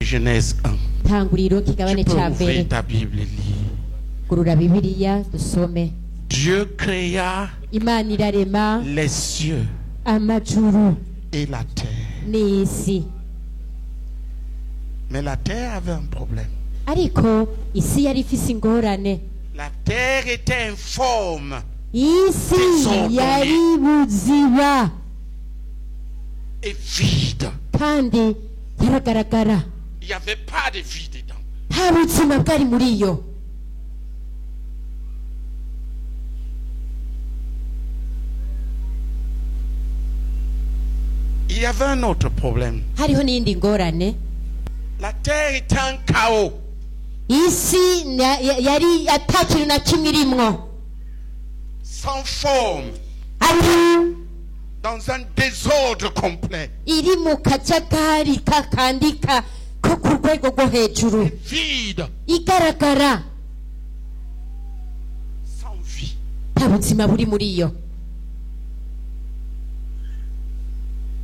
Genèse 1. Ntanguriro Tu kigabane peux ca ouvrir mbere. ta Bible et lire. Gurura Bibiliya dusome. Dieu créa Imana irarema les cieux amajuru et la terre. n'isi. Mais la terre avait un problème. Ariko isi yari ifise ingorane. La terre était informe Isi Désordonnée. yari buziba et vide. kandi yaragaragara. Il n'y avait pas de vie dedans. Nta buzima bwari muri yo. Il y avait un autre problème. Hariho n'iyindi ngorane. La terre était un chaos. Isi yari ata kintu na kimwe irimwo. Sans forme. Ari Dans un désordre complet. iri mu kajagari kakandika ko ku rwego rwo hejuru. Vide. Igaragara Sans vie. nta buzima buri muri yo.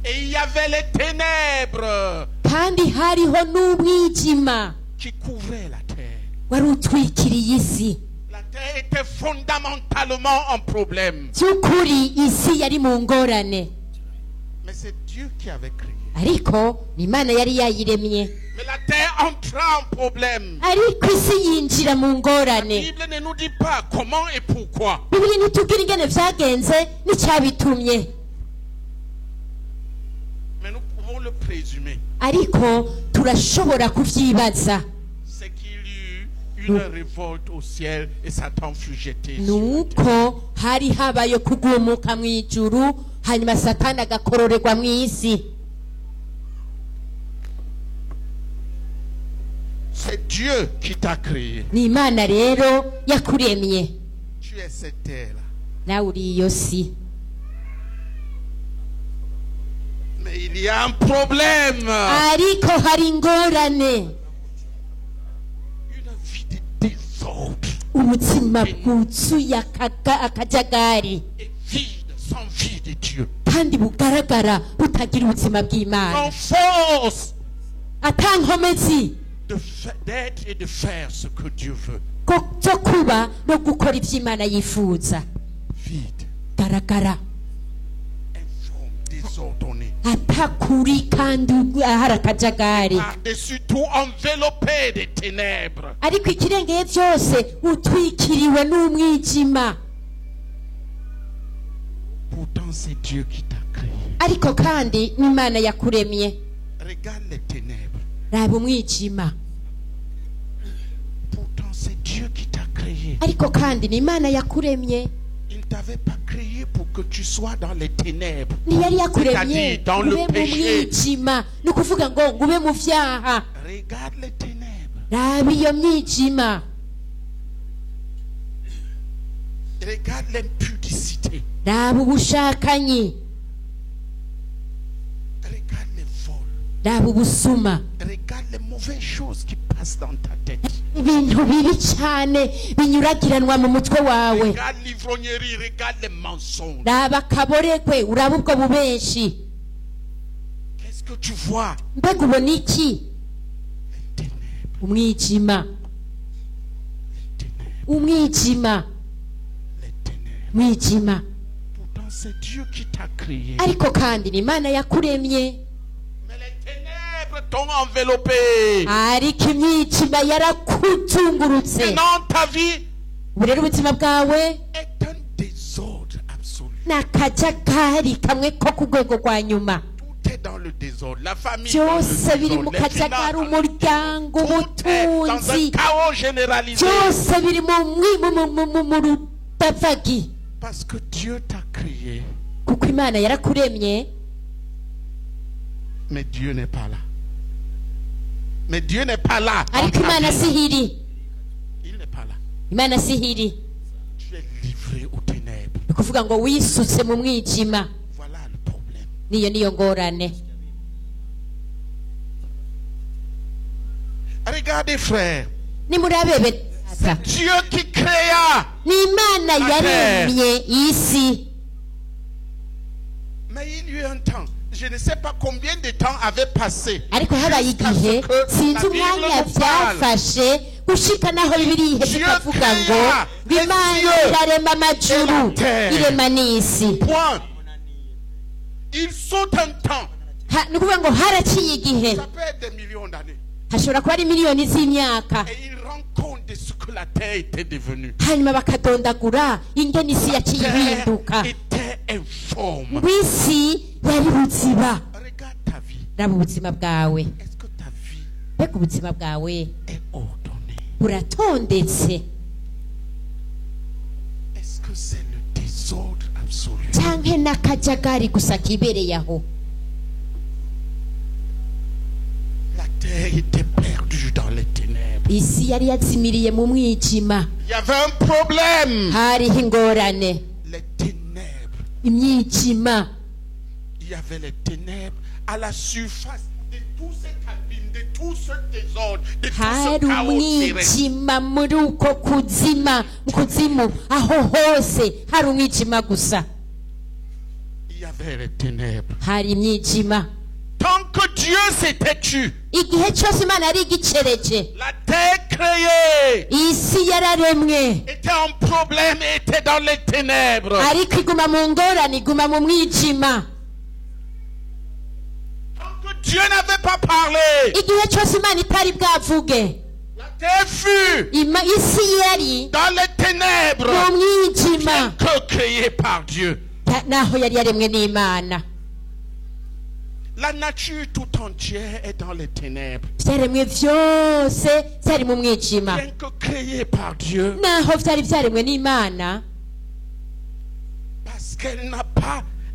Et il y avait les ténèbres Kandi hariho n'umwijima qui couvraient la terre. wari utwikiriye isi. La terre était fondamentalement en problème. By'ukuri isi yari mu ngorane, Mais c'est Dieu qui avait créé. ariko ni Imana yari yayiremye. Mais la terre entra en problème. Ariko isi yinjira mu La ngorane. Bible ne nous dit pas comment et pourquoi. Bibiri ntitubwira ingene vyagenze n'icyabitumye, Mais nous pouvons le présumer. ariko turashobora kuvyibaza. C'est qu'il y eut une révolte au ciel et Satan fut jeté. sur la terre. Nuko hari habaye kugumuka mw'ijuru, hanyuma Satani agakororerwa mw'isi. C'est Dieu qui t'a créé. Ni Imana rero yakuremye. Tu es cette terre-là. Nawe uri iyo si. Mais il y a un problème. Ariko hari ingorane. Une vie de désordre Ubuzima bwuzuye akajagari et vide, sans vie de Dieu. kandi bugaragara butagira ubuzima bw'Imana. Sans force Ata nkomezi d'être et de faire ce que Dieu veut. zo kuba no gukora ivyo Imana yifuza. Vide, Garagara informe, désordonné. atakuri kandi hari akajagari. Par-dessus tout enveloppé de ténèbres. Ariko ikirengeye vyose utwikiriwe n'umwijima. Pourtant, c'est Dieu qui t'a créé. Ariko kandi ni Imana yakuremye. Regarde les ténèbres. Raba umwijima. Pourtant, c'est Dieu qui t'a créé. Ariko kandi ni Imana yakuremye. Il ne t'avait pas créé pour que tu sois dans les ténèbres. Ntiyari yakuremye C'est-à-dire dans le ube mu péché. mwijima, ni ukuvuga ngo ube mu vyaha. Regarde les ténèbres. Raba iyo mwijima. Regarde l'impudicité. Raba ubushakanyi. Regarde les vols. Raba ubusuma. Regarde les mauvaises choses qui passent dans ta tête. Ibintu bibi cyane binyuragiranwa mu mutwe wawe. Regarde l'ivrognerie, regarde les mensonges. Raba akaborekwe, uraba ubwo bubenshi. Qu'est-ce que tu vois? Mbega ubona iki? Les ténèbres, Umwijima. les ténèbres, Umwijima. les ténèbres. Mwijima. Pourtant, c'est Dieu qui t'a créé. Ariko kandi ni Imana yakuremye. Mais les ténèbres t'ont enveloppé. Ariko imyijima yarakuzungurutse. Maintenant, ta vie Ubu rero ubuzima bwawe est un désordre absolu. ni akajagari kamwe ko ku rwego rwa nyuma. Tout est dans le désordre. La famille est dans Byose le biri désordre. mu Les finances kajagari, dans le umuryango, désordre. Tout est dans un ubutunzi, chaos généralisé. byose biri mu rudavagi. Parce que Dieu t'a créé. Kuko Imana yarakuremye, Mais Dieu n'est pas là. Mais Dieu n'est pas là. dans ariko ta Imana vie. sihiri. Il n'est pas là. Imana sihiri. Tu es livré aux ténèbres. Ni ukuvuga ngo wisutse mu mwijima. Voilà le problème. Niyo ngorane. Regardez, frère. Nimurabe beta. Dieu qui créa. Ni Imana La terre. yaremye isi. Mais il y a eu un temps. je ne sais pas combien de temps avait passé. ariko habaye Jusqu'à igihe ce que sinzi la Bible umwanya nous parle. byafashe gushika naho bibiri iheze Dieu ikavuga ngo créa les imana cieux irarema et amajuru la terre. irema n'isi Point. Ils sont un temps. ni ukuvuga ngo haraciye igihe Ça peut être des millions d'années. hashobora kuba ari miliyoni z'imyaka Et ils rendent compte de ce que la terre était devenue. hanyuma bakadondagura ingene isi yaciye ihinduka Terre était informe. ngo isi yari buziba Regarde ta vie. raba ubuzima bwawe Est-ce que ta vie mbega ubuzima bwawe est ordonnée? buratondetse Est-ce que c'est le désordre absolu? canke n'akajagari gusa kibereye aho La terre était perdue dans les ténèbres. isi yari yazimiriye mu mwijima Il y avait un problème. hariho ingorane Les ténèbres. imyijima Il y avait les ténèbres à la surface de tout cet abîme, de tout ce désordre, de tout hari ce chaos terrestre. umwijima muri uko kuzima mu kuzimu aho hose hari umwijima gusa Il y avait les ténèbres. hari imyijima Tant que Dieu s'était tu, igihe cyose imana yari igicereje la terre créée isi yararemwe était en problème et était dans les ténèbres. ariko iguma mu ngorane iguma mu mwijima Tant que Dieu n'avait pas parlé, igihe cyose imana itari bwavuge la terre fut isi yari dans les ténèbres, mu mwijima que créée par Dieu. naho yari yaremwe n'imana La nature tout entière est dans les ténèbres. byaremwe byose byari mu mwijima Bien que créée par Dieu, naho byari byaremwe n'imana parce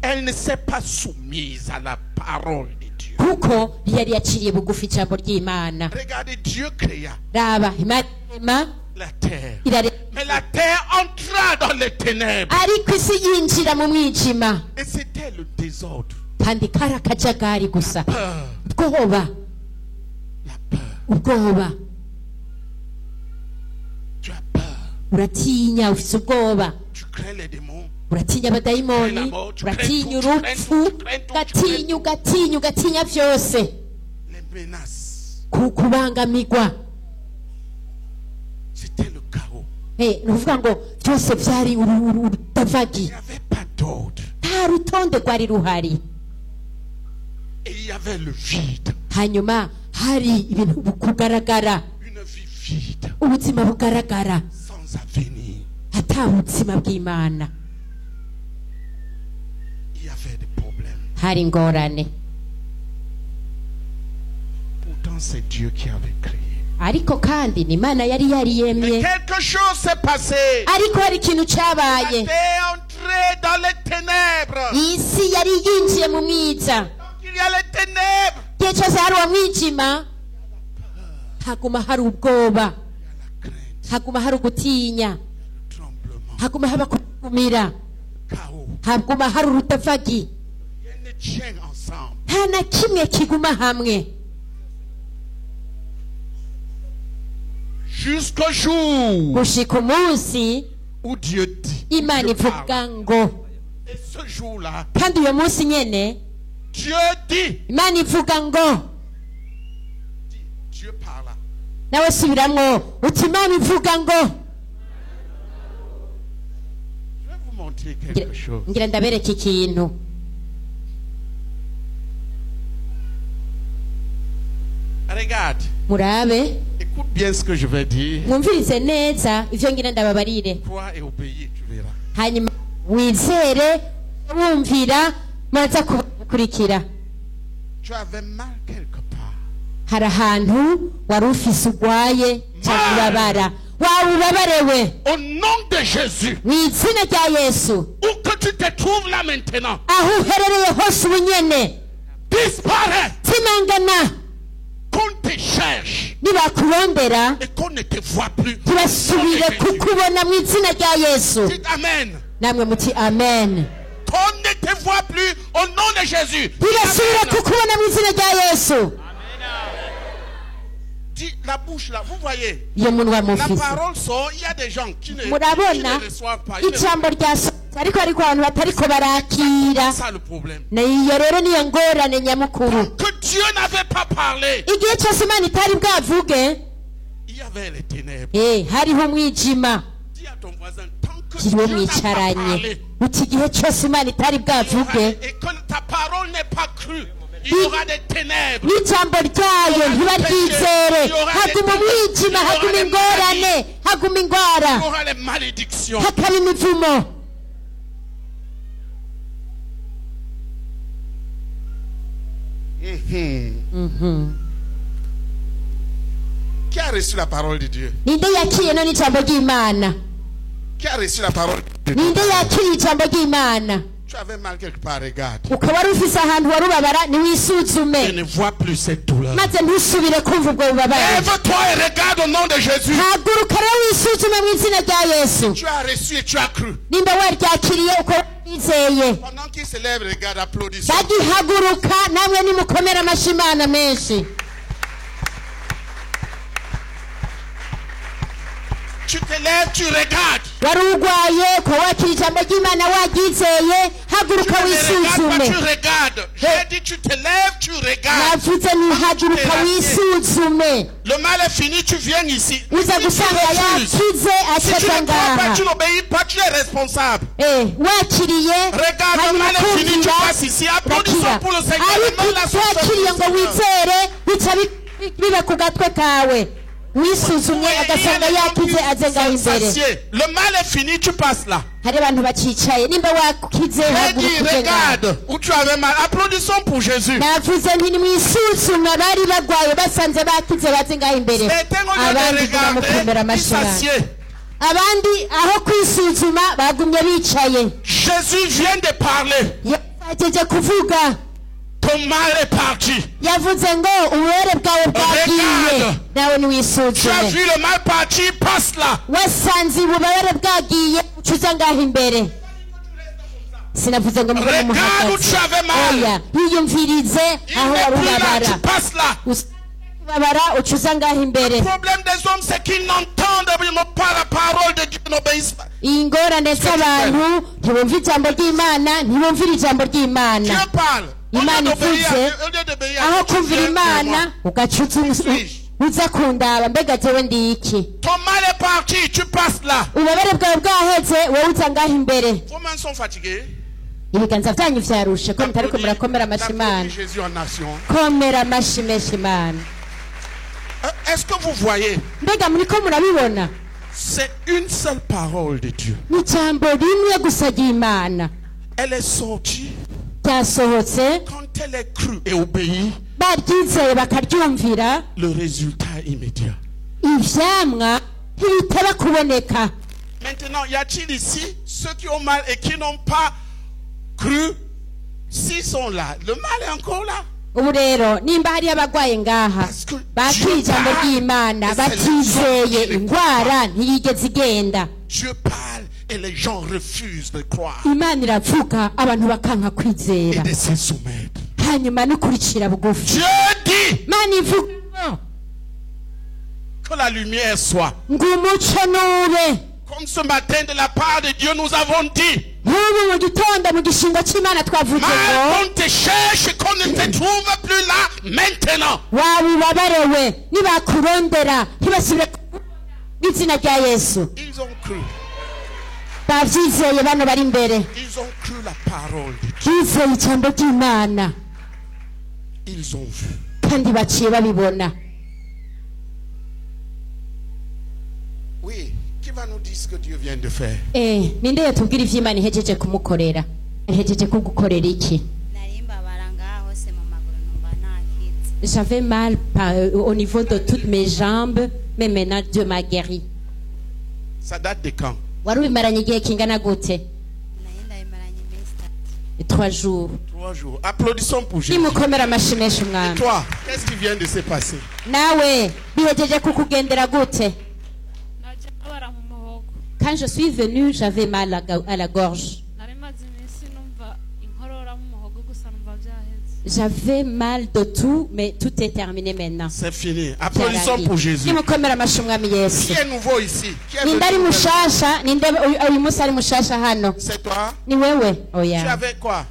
elle ne s'est pas soumise à la parole de Dieu. kuko yari yaciriye bugufi ijambo ry'imana Regardez, Dieu créa raba imana irema la terre. irarema Mais la terre entra dans les ténèbres. ariko isi yinjira mu mwijima Et c'était le désordre. kandi kari akajagari gusa Peur. ubwoba La peur. ubwoba Tu as peur. uratinya ufite ubwoba Tu crains les démons. uratinya abadayimoni uratinya urupfu ugatinya byose Les menaces. kubangamirwa C'était le chaos. ni ukuvuga ngo byose byari Il urutavagi n'y avait pas d'ordre. nta rutonde rwari ruhari Et il y avait le vide. hanyuma hari ibintu kugaragara Une vie vide. ubuzima bugaragara Sans avenir. ata buzima bw'imana Il y avait des problèmes. hari ingorane Pourtant, c'est Dieu qui avait créé. ariko kandi ni imana yari yariyemye Mais quelque chose s'est passé. ariko hari ikintu La cyabaye terre est entrée dans les ténèbres. isi yari yinjiye mu mwiza Donc il y a les ténèbres. igihe cyose hari uwo mwijima haguma hari ubwoba Il y a la crainte, haguma hari ugutinya le tremblement, haguma haba kumira le chaos. haguma hari urutavagi Rien ne tient ensemble. nta na kimwe kiguma hamwe Jusqu'au jour gushika umunsi où Dieu dit. imana Dieu ivuga parle. ngo Et ce jour-là, kandi uyo munsi nyene Dieu dit. imana ivuga ngo Dieu parla. nawe subiramwo uti imana ivuga ngo Je vais vous montrer quelque chose. ngira ndabereka ikintu Regarde. murabe Écoute bien ce que je vais dire. mwumvirize neza ivyo ngira ndababarire Toi et obéis, tu verras. hanyuma wizere wumvira maza kukurikira Tu avais mal quelque part. hari ahantu wari ufise urwaye cyangwa ubabara waba ubabarewe Au nom de Jésus, mu izina rya yesu où que tu te trouves là maintenant, aho uherereye hose ubu nyene disparaît. timangana Qu'on te cherche nibakurondera et qu'on ne te voit plus. ntibasubire kukubona mu izina rya yesu Dites Amen. namwe muti amen Qu'on ne te voit plus au nom de Jésus. Dites ntibasubire Amen. kukubona mu izina rya yesu Dis la bouche là, vous voyez. iyo munwa La mufise parole sort, il y a des gens qui ne murabona reçoivent pas. Ils ne- ijambo rya ariko ariko abantu batariko barakira C'est ça le problème. niyo rero niyo ngorane nyamukuru Que Dieu n'avait pas parlé. igihe cyose imana itari bwavuge Il y avait les ténèbres. hariho umwijima Dis à ton voisin, tant que kiriwe Dieu n'a pas mwicaranye parlé, uti igihe cyose imana itari bwavuge et que ta parole n'est pas crue, il y aura des ténèbres. n'ijambo ryayo ntibaryizere haguma umwijima haguma ingorane haguma Il y indwara aura les malédictions. hakaba imivumo Qui a reçu la parole de Dieu? ninde yakiriye none ijambo ry'imana Qui a reçu la parole de Dieu? ninde yakiriye ijambo ry'imana Tu avais mal quelque part, regarde. ukaba wari ufise ahantu warubabara Je niwisuzume ne vois plus cette douleur. maze ntusubire kumva ubwo bubabare Lève-toi et regarde au nom de Jésus. haguruka rero wisuzume mu izina rya yesu Tu as reçu et tu as cru. nimba waryakiriye uko wizeye Pendant qu'il se lève, regarde, applaudissons. bagihaguruka namwe nimukomere amashyi imana menshi Tu te lèves, tu regardes. wari urwaye ko wakira ijambo ry'imana waryizeye Tu haguruka ne regardes pas, tu wisuzume regardes. J'ai dit, tu te lèves, tu regardes. navuze ntihaguruka wisuzume Le mal est fini, tu viens ici. uza Si tu gusanga refuses, yakize si tu acaca ne crois pas, ngaha tu n'obéis pas, tu es responsable. wakiriye Regarde, le hanyuma mal est fini, tu kumvira passes ici. Applaudissons urakira pour le Seigneur. ariko Demande la wakiriye ngo wizere bica biba ku gatwe kawe wisuzumye agasanga yakize aze ngaho imbere Le mal est fini, tu passes là. hari abantu bacicaye nimba wakize J'ai dit, haguruka uje ngaho regarde où tu avais mal. Applaudissons pour Jésus. navuze nti nimwisuzume bari barwaye basanze bakize baze ngaho imbere C'était au lieu abandi de turamukomera regarder, il amashyi imana. s'assied. abandi aho kwisuzuma bagumye bicaye Jésus vient de parler. yagejeje kuvuga Ton mal est parti. yavuze ngo ububere bwawe bwagiye Regarde. nawe Tu as niwisuzume vu le mal partir, passe là. wasanze ububabare bwagiye ucuza ngaho imbere sinavuze ngo mugore Regarde où muhagaze tu avais mal. oya yiyumvirize Il aho n'est wari plus là, ubabara tu passes là. ubabara ucuza ngaho imbere Le problème des hommes, c'est qu'ils n'entendent pas la parole de Dieu, n'obéissent pas. ingorane z'abantu ntibumva ijambo ry'imana ntibumvira ijambo ry'imana Dieu parle. Au lieu imana d'obéir ivuze au lieu d'obéir à aho Dieu, tu kumvira viens vers moi. imana ugaca uza kundaba mbega jewe ndi iki Ton mal est parti, tu passes là. ububabare bwawe bwaheze wowe uza ngaho imbere Vos mains sont fatiguées. ibiganza byanyu vyarushe ko mutariko murakomera amashyi imana D'applaudir Jésus en nation. komera amashyi menshi imana Est-ce que vous voyez? mbega muriko murabibona C'est une seule parole de Dieu. ni ijambo rimwe gusa ry'imana Elle est sortie ryasohotse quand elle est crue et obéie. baryizeye bakaryumvira Le résultat est immédiat. ivyamwa ntibiteba kuboneka Maintenant, y a-t-il ici ceux qui ont mal et qui n'ont pas cru? S'ils sont là, le mal est encore là. ubu rero nimba hariyo abagwaye ngaha bakira ijambo ry'imana batizeye indwara ntiyigeze igenda Dieu parle et les gens refusent de croire imana iravuga abantu bakanka et kwizera de se soumettre. hanyuma no kuricira bugufi Dieu dit imana ivuga que la lumière soit. ngo umuco nube Comme ce matin de la part de Dieu, nous avons dit, nk'ubu mu gitondo mu gishingo cy'imana twavuze ngo mal, on te cherche, qu'on ne te trouve plus là maintenant. waba ubabarewe nibakurondera ntibasubire n'izina rya yesu Ils ont cru. bavyizeye bano bari imbere Ils ont cru la parole de Dieu. bizeye ijambo ry'imana Ils ont vu. kandi baciye babibona Oui. Qui va nous dire ce que Dieu vient de faire? ninde yatubwira ivy'imana ihejeje kumukorera ihejeje kugukorera iki narimbabara ngaho se mu maguru numva nakitse j'avais mal au niveau de toutes mes jambes mais maintenant Dieu m'a guéri Ça date de quand? wari ubimaranye igihe kingana gute nari ndabimaranye iminsi itatu 3 jours 3 jours. Applaudissons pour Jésus. nimukomera amashyi menshi Et umwami toi, qu'est-ce qui vient de se passer? nawe bihejeje kukugendera gute najya abara mu muhogo quand je suis venue j'avais mal à la gorge nari maze iminsi numva inkorora mu muhogo gusa numva byaheze J'avais mal de tout, mais tout est terminé maintenant. C'est fini. Applaudissons pour Jésus. Nimukomera amashyi umwami Yesu. Qui est nouveau ici? Qui est Ninde ari venu mushasha? Ninde uyu munsi ari mushasha hano? C'est toi? Ni wewe? Tu Oya. avais quoi?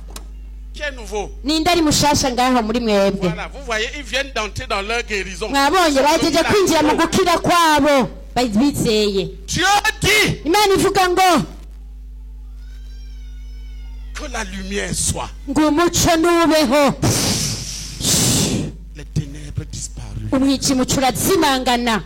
Qui est nouveau? Ninde ari mushasha ngaho muri mwebwe? Voilà, vous voyez, ils viennent d'entrer dans leur guérison. Mwabonye bagejeje kwinjira mu gukira kwabo. Bizeye. Dieu dit Imana ivuga ngo que la lumière soit. ngumuco nubeho. Les ténèbres disparues. Umwijima urazimangana.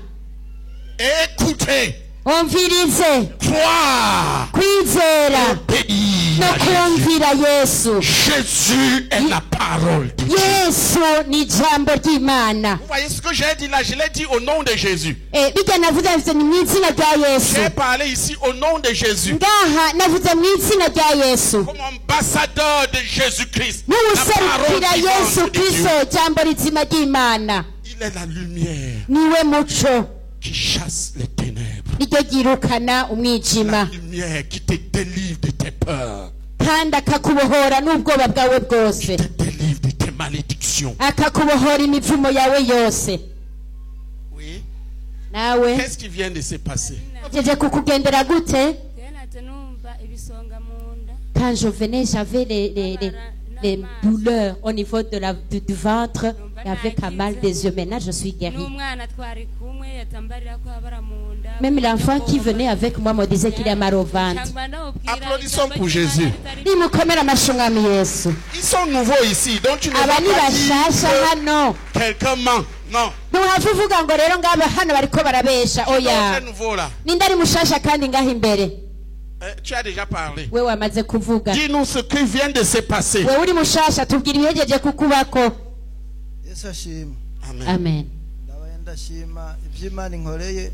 Écoutez, Umvirize. croire, Kwizera obéir no à Jésus. kumvira Yesu. Jésus est la parole de Dieu. Yesu ni ijambo ry'Imana. Vous voyez ce que j'ai dit là? Je l'ai dit au nom de Jésus. Bijya navuze navuze ni mu izina rya Yesu. J'ai parlé ici au nom de Jésus. Ngaha navuze mu izina rya Yesu. Comme ambassadeur de Jésus-Christ. N'uwuserukira Yesu vivante de Kristo Dieu. ijambo rizima ry'Imana. Il est la lumière Niwe muco qui chasse les ténèbres. niryo ryirukana La umwijima lumière qui te délivre de tes peurs. kandi akakubohora n'ubwoba bwawe bwose. Te délivre de tes malédictions. Akakubohora imivumo yawe yose. Oui. Nawe Qu'est-ce qui vient de se passer? jeje kukugendera gute? naje numva ibisonga mu nda Quand je venais, j'avais les douleurs au niveau du ventre et avec un mal des yeux. Maintenant, je suis guérie. n'umwana twari kumwe yatambarira ko abara mu nda. Même l'enfant qui venait avec moi me disait qu'il a mal au ventre. Applaudissons pour Jésus. Nimukomere amashyi umwami Yesu. Ils sont nouveaux ici, donc tu ne vas Aba ni pas dire bashasha que hano. quelqu'un ment. Non. Ntuhava uvuga ngo rero ngaba hano bariko barabesha. Donc, Oya. c'est nouveau là. Ninde ari mushasha kandi ngaho imbere? Tu as déjà parlé. Wewe wamaze kuvuga. Dis-nous ce qui vient de se passer. Wewe uri mushasha tubwira ibihejeje kukubako. Yesu ashimwe. Amen. Amen. Ndabaye ndashima iby'Imana inkoreye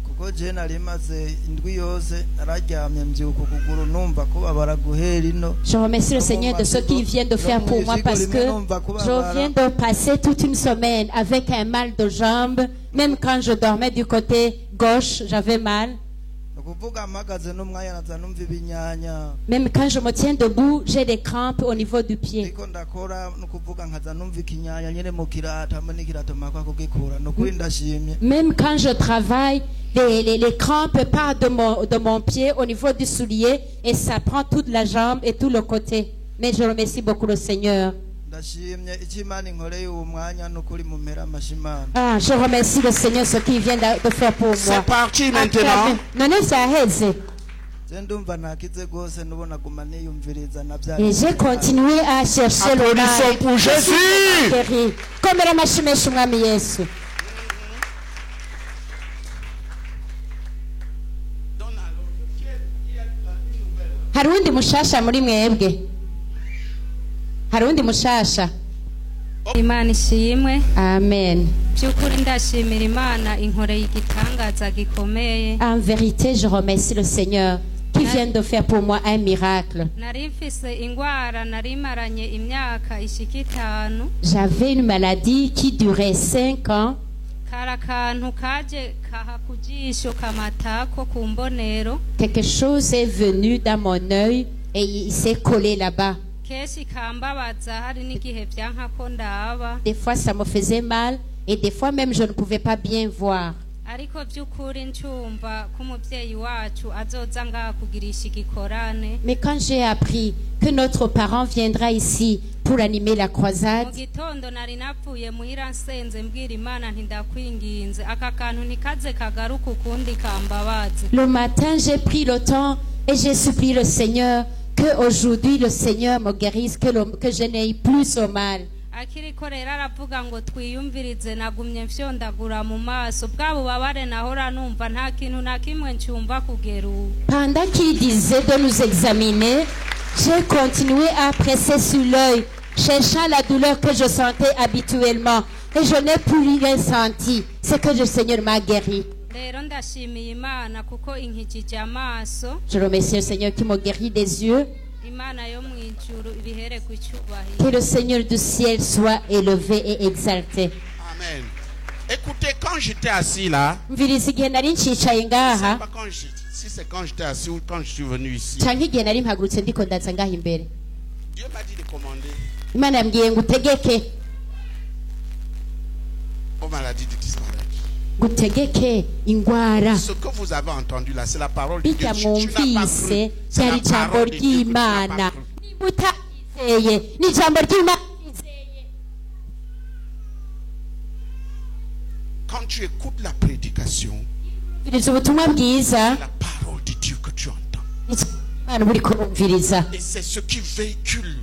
kuko je nari maze indwi yose nararyamye mbyuka ukuguru numva ko babara guhera ino. Je remercie le Seigneur de ce qu'il vient de faire pour moi parce que je viens de passer toute une semaine avec un mal de jambe. Même quand je dormais du côté gauche, j'avais mal. Ukuvuga mpagaze n'umwanya naza numva ibinyanya. Même quand je me tiens debout, j'ai des crampes au niveau du pied. Niko ndakora nukuvuga nkaza numva ikinyanya nyene mu kirata hamwe n'ikirato makwa kugikura nukuri ndashimye. Même quand je travaille, les crampes partent de mon pied au niveau du soulier et ça prend toute la jambe et tout le côté. Mais je remercie beaucoup le Seigneur. Ndashimye icy'Imana inkoreye uwo mwanya nukuri mu mpera amashimana. Ah, je remercie le Seigneur ce qu'il vient de faire pour moi. C'est parti maintenant. None vyaheze. Je ndumva nakize gose nubona guma niyumviriza na bya. Et j'ai continué à chercher le Applaudissons mal. pour Jésus. Guéri. Komera amashyi menshi umwami Yesu. Hari undi mushasha muri mwebwe? Hari undi mushasha? Imana ishimwe. Amen. By'ukuri ndashimira Imana inkoreye igitangaza gikomeye. En vérité, je remercie le Seigneur qui vient de faire pour moi un miracle. Nari mfise ingwara nari maranye imyaka ishika 5. J'avais une maladie qui durait 5 ans. Kara kantu kaje kaha kujisho kamatako ku mbonero. Quelque chose est venu dans mon œil et il s'est collé là-bas. Keshi kambabaza hari n'igihe byanka ko ndaba. Des fois, ça me faisait mal et des fois même, je ne pouvais pas bien voir. Ariko by'ukuri ncumva ko umuvyeyi wacu azoza ngaha kugirisha igikorane. Mais quand j'ai appris que notre parent viendra ici pour animer la Mu croisade, gitondo nari napfuye muhira nsenze mbwira Imana nti ndakwinginze aka kantu ntikaze kagaruka ukundi kambabaze. le matin, j'ai pris le temps et j'ai supplié le Seigneur que aujourd'hui le Seigneur me guérisse, que je n'aie plus ce mal. Akiriko rero aravuga ngo twiyumvirize nagumye mfyondagura mu maso bwa bubabare nahora numva nta kintu na kimwe ncumva kugera ubu. Pendant qu'il disait de nous examiner, j'ai continué à presser sur l'œil, cherchant la douleur que je sentais habituellement. Et je n'ai plus rien senti. C'est que le Seigneur m'a guéri. Rero ndashimiye Imana kuko inkijije amaso. Je remercie le Seigneur qui m'a guéri des yeux. Imana yo mwijuru ibihere ku cyubahiro. Que le Seigneur du ciel soit élevé et exalté. Amen. Écoutez, quand j'étais assis là, Mviriza igihe nari ncicaye c'est ngaha, pas quand si c'est quand j'étais assis ou quand je suis venu ici, canke igihe nari mpagurutse ndiko ndaza ngaha imbere. Dieu m'a dit de commander imana yambwiye ngo utegeke aux maladies du disparage. gutegeke ingwara. Ce que vous avez entendu là, c'est la parole de Dieu. Bijya Tu n'as pas mwumvise cru. C'est byari la ijambo parole de Dieu que tu n'as ry'imana. pas cru. Niba utizeye ni ijambo ry'imana wizeye. Quand tu écoutes la prédication, Umviriza ubutumwa bwiza c'est la parole de Dieu que tu entends. imana buri kumviriza. Et c'est ce qui véhicule.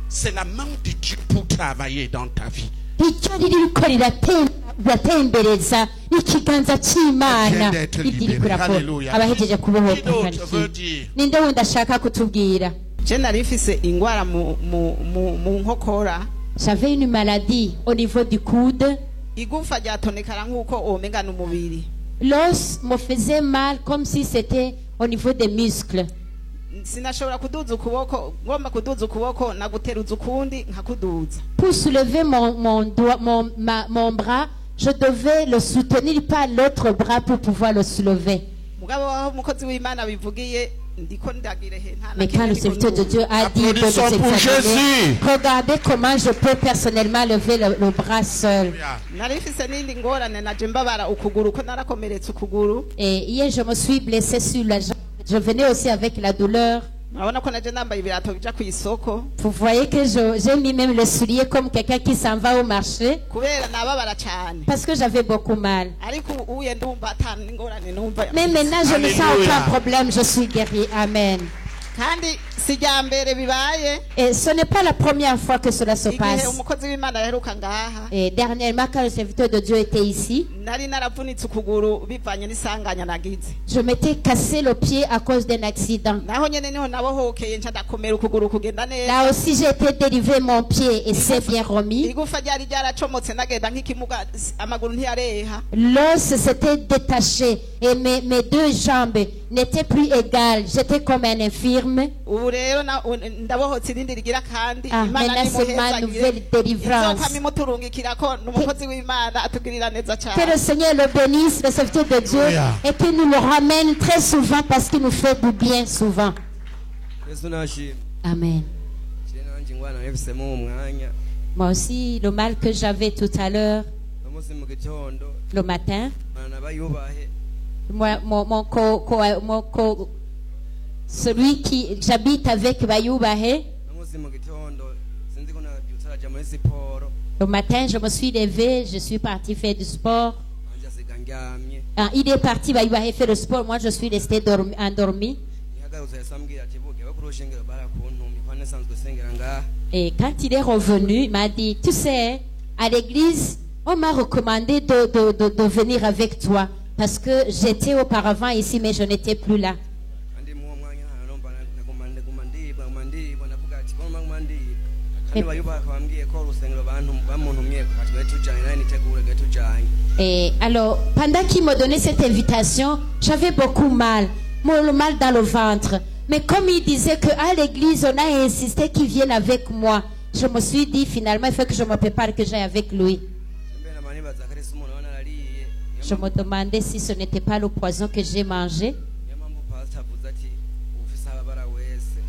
C'est la main de Dieu pour travailler dans ta vie. icyo ririko riratembereza n'ikiganza cy'imana ibyo iri kurakora. Abahejeje kubohoka Qui d'autre veut dire? ninde wundi ashaka kutubwira? je nari mfise ingwara mu nkokora J'avais une maladie au niveau du coude. igufa ryatonekara nk'uko omengana umubiri. L'os me faisait mal comme si c'était au niveau des muscles. sinashobora kuduza ukuboko, ngomba kuduza ukuboko naguteruza ukundi nkakuduza. Pour soulever mon bras, je devais le soutenir par l'autre bras pour pouvoir le soulever. mugabo aho umukozi w'Imana bivugiye ndiko ndagire he nta Mais quand le serviteur de Dieu a dit de nous Applaudissons pour examiner, Jésus. regardez comment je peux personnellement lever le bras seul. nari mfise n'indi ngorane naje mbabara ukuguru ko narakomeretse ukuguru. Et hier, je me suis blessée sur la jambe. Je venais aussi avec la douleur. Urabona ko naje nambaye ibirato bija ku isoko Vous voyez que j'ai mis même le soulier comme quelqu'un qui s'en va au marché kubera nababara cyane, parce que j'avais beaucoup mal. ariko uye ndumva atana ingorane numva. Mais maintenant, je ne sens Alléluia. aucun problème. Je suis guérie. Amen. kandi sijya mbere bibaye Et ce n'est pas la première fois que cela se igihe passe. umukozi w'Imana yaheruka ngaha. Et dernièrement, quand le serviteur de Dieu était ici, Nari naravunitse ukuguru bivanye n'isanganya nagize. je m'étais cassé le pied à cause d'un accident. Naho nyene niho nabohokeye nca ndakomera ukuguru kugenda neza. Là aussi, j'ai été délivré mon pied et c'est bien remis. Igufa ryari ryaracomotse nagenda nk'ikimuga, amaguru ntiyareha. L'os s'était détaché et mes deux jambes n'étaient plus égales. J'étais comme un infirme. Ubu rero ndabohotse irindi rigira kandi Ah, Imana maintenant c'est ma nouvelle délivrance. izoka mimuturungikira ko n'umukozi w'Imana atugirira neza Que cyane. le Seigneur le bénisse, le serviteur de Dieu, Alléluia. et qu'il nous le ramène très souvent parce qu'il nous fait du bien souvent. Yesu nashimye. Amen. Je nanje ingwana nefisemo umwanya. Moi aussi, le mal que j'avais tout à l'heure, Namusi mu gitondo le matin, bana bayubahe. celui qui j'habite avec Bayoubahe, Namusi mu gitondo sinzi ko nabyutsa muri siporo. le matin, je me suis levé, je suis parti faire du sport. Anje asiga ndyamye. Ah, il est parti, Bayoubahe faire le sport, moi je suis resté endormi. Ihagaruza yasambwira ati buke bakuru ushengero barakuntumye kwa nasanzwe sengera ngaha. Et quand il est revenu, il m'a dit, tu sais, à l'église, on m'a recommandé de venir avec toi. Parce que j'étais auparavant ici, mais je n'étais plus là. Andi mu mwanya nanomba nakumandibwa navuga ati ko mangumandibwa. Kandi bayubahe kwambwiye ko urusengero bamuntumye ati batujanye naye nitegure gatujanye. Et alors, pendant qu'il me donnait cette invitation, j'avais beaucoup mal, le mal dans le ventre. Mais comme il disait qu'à l'église, on a insisté qu'il vienne avec moi, je me suis dit finalement, il faut que je me prépare, que j'aille avec lui. Mbena manibaza kare sumuntu wanarariye. Je me demandais si ce n'était pas le poison que j'ai mangé. Niyo mpamvu pastor avuze ati ufise ababara wese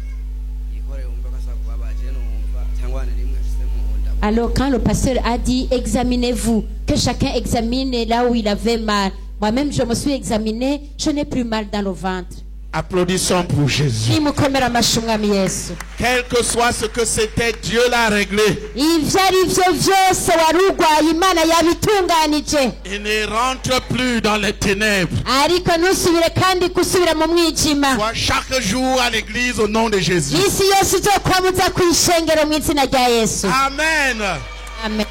yikore umva ko ashaka kubabaje numva cyangwa rimwe afise mu nda. Alors quand le pasteur a dit, examinez-vous, que chacun examine là où il avait mal. Moi-même, je me suis examiné, je n'ai plus mal dans le ventre. Applaudissons pour Jésus. Nimukomere amashyi umwami Yesu. Quel que soit ce que c'était, Dieu l'a réglé. Ibyo ari byo byose wari urwaye Imana yabitunganije. Il ne rentre plus dans les ténèbres. Ariko ntusubire kandi gusubira mu mwijima. Sois chaque jour à l'église au nom de Jésus. Isi yose izokwamuza ku ishengero mu izina rya Yesu. Amen. Amen.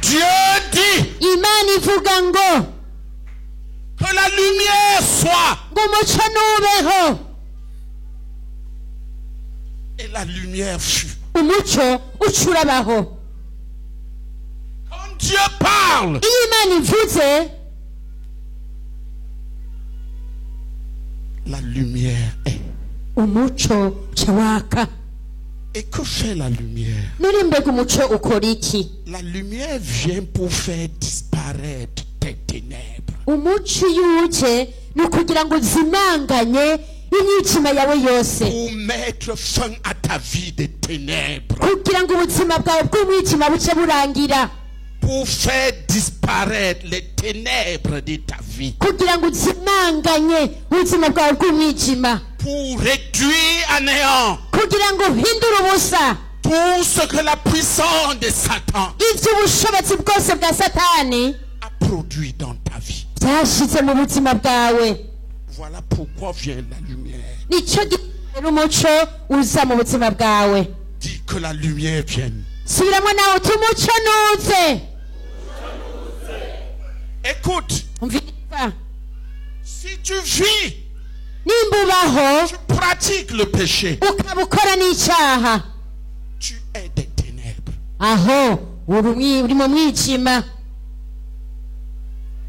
Dieu dit Imana ivuga ngo que la lumière soit. umucyo nubeho. Et la lumière fut. Umucyo ucurabaho. Quand Dieu parle, Iyo Imana ivuze, la lumière est. umucyo ucawaka. Et que fait la lumière? Nuri mbega umucyo ukora iki? La lumière vient pour faire disparaître tes ténèbres. Umucyo iyo uje ni ukugira ngo uzimanganye imyijima yawe yose pour mettre fin à ta vie de ténèbres, kugira ngo ubuzima bwawe bw'umwijima buce burangira, pour faire disparaître les ténèbres de ta vie, kugira ngo uzimanganye ubuzima bwawe bw'umwijima, pour réduire à néant kugira ngo uhindure ubusa tout ce que la puissance de Satan iby'ubushobozi bwose bwa satani a produit dans ta vie. byashyize mu buzima bwawe. Voilà pourquoi vient la lumière. nicyo gitera umuco uza mu buzima bwawe. Dis que la lumière vienne. subiramo nawe uti umuco nuze. Écoute, umviriza, si tu vis, nimba ubaho tu pratiques le péché, ukaba ukora n'icyaha, tu es des ténèbres. aho uri mu mwijima.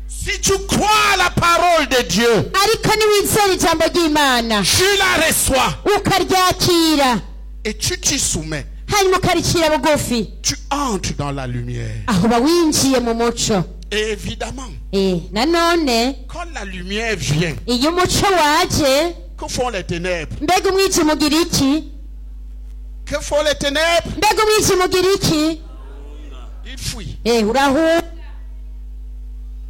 Si tu crois à la parole de Dieu, ariko niwizera ijambo ry'Imana tu la reçois ukaryakira et tu t'y soumets, hanyuma ukaricira bugufi, tu entres dans la lumière. aho uba winjiye mu muco. Et évidemment, nanone quand la lumière vient, iyo umuco waje, que font les ténèbres? mbega umwijima ugira iki? Que font les ténèbres? mbega umwijima ugira iki? Ils fuient. urahura.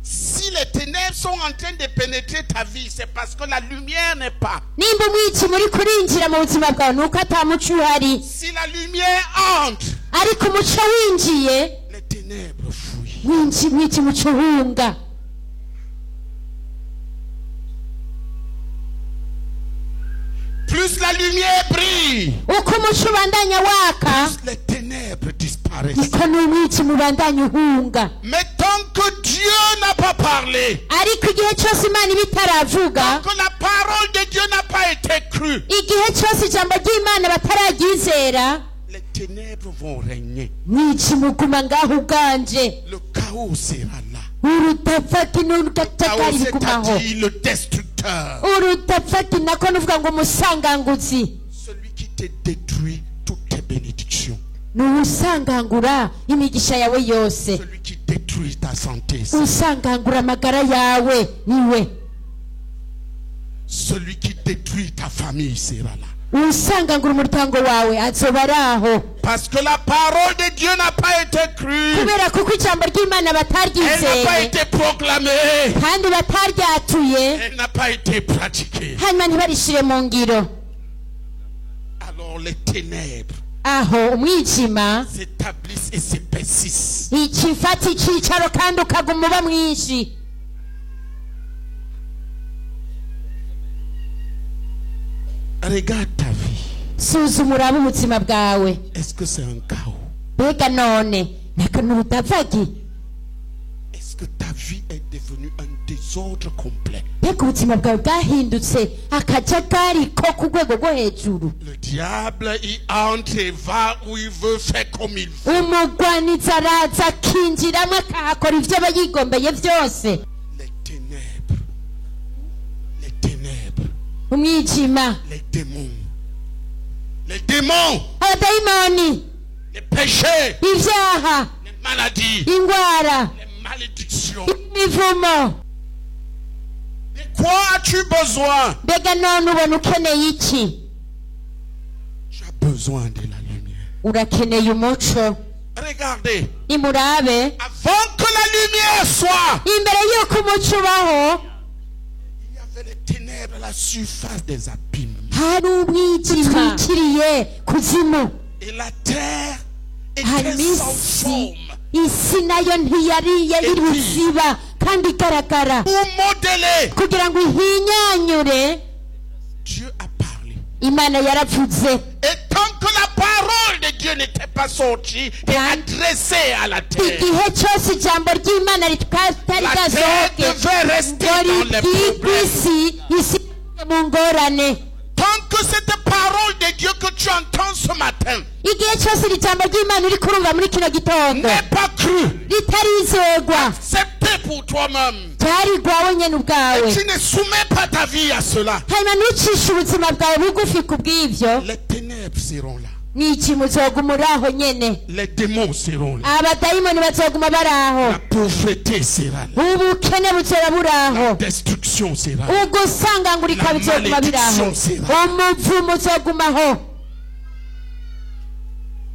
Si les ténèbres sont en train de pénétrer ta vie, c'est parce que la lumière n'est pas. nimba umwijima uri kurinjira mu buzima bwawe nuko ata muco uhari. Si la lumière entre, ariko umuco winjiye, les ténèbres fuient. umwijima uca uhunga. Plus la lumière brille, uko umuco ubandanya waka, plus les ténèbres disparaissent. niko n'umwijima ubandanya uhunga. Mais tant que Dieu n'a pas parlé, ariko igihe cyose Imana iba itaravuga, que la parole de Dieu n'a pas été crue, igihe cyose ijambo ry'Imana batararyizera, les ténèbres vont régner. mwijima uguma ngaho uganje. Le chaos sera là. urutafati Chaos, n'urutakari bigumaho. c'est-à-dire le destructeur. urutafati nako nuvuga ngo umusanganguzi, Celui qui te détruit toutes tes bénédictions. ni usangangura imigisha yawe yose, Celui qui détruit ta santé. usangangura amagara yawe niwe. Celui qui détruit ta famille sera là. usangangura umuryango wawe azoba ari aho. Parce que la parole de Dieu n'a pas été crue. kubera kuko ijambo ry'Imana Elle n'a pas bataryizeye été proclamée. kandi bataryatuye, Elle n'a pas été pratiquée. hanyuma ntibarishire mu ngiro, Alors les ténèbres aho umwijima s'établissent et s'épaississent. ikifata icyicaro kandi ukaguma uba mwinshi. Regarde ta vie. suzuma urabe ubuzima bwawe. Est-ce que c'est un chaos? mbega none naka n'urutavagi? Est-ce que ta vie est devenue un désordre complet? mbega ubuzima bwawe bwahindutse akajagari ko ku rwego rwo hejuru? Le diable y entre et va où il veut, faire comme il veut. umugwanizi araza akinjiramo akahakora ibyo aba yigombeye byose. Les ténèbres, les ténèbres, umwijima, les démons, les démons, abadayimoni, les péchés, ibyaha, les maladies, indwara, les malédictions. imivumo. De quoi as-tu besoin? mbega none ubona ukeneye iki? Tu as besoin de la lumière. urakeneye umuco. Regardez, nimurabe, avant que la lumière soit, imbere y'uko umuco ubaho il y avait les ténèbres à la surface des abîmes. hari umwijima utwikiriye kuzimu. Et la terre hari était sans isi, forme. isi nayo ntiyariye iruziba kandi igaragara. Pour modeler, kugira ngo ihinyanyure, Dieu a parlé. Imana yaravuze. Et tant que la parole de Dieu n'était pas sortie et adressée à la terre, igihe cyose ijambo ry'Imana ritari la terre ryasohoke devait rester ngo dans les ribwirwe problèmes. isi mu ngorane. Tant que cette parole de Dieu que tu entends ce matin igihe cyose iri jambo ry'Imana uri kurumva muri kino gitondo n'est pas cru, ritarizegwa, accepté pour toi-même, ryarigwawe nyene ubwawe, tu ne soumets pas ta vie à cela, hanyuma ntucishe ubuzima bwawe bugufi ku bw'ivyo, les ténèbres seront là. mwijima uzoguma uri aho nyene. Les démons seront là. Abadayimoni bazoguma bari aho. La pauvreté sera là. Ubukene buzoba buri La aho. destruction sera là. Ugusangangurika La bizoguma biri aho. malédiction sera. Umuvumo uzogumaho.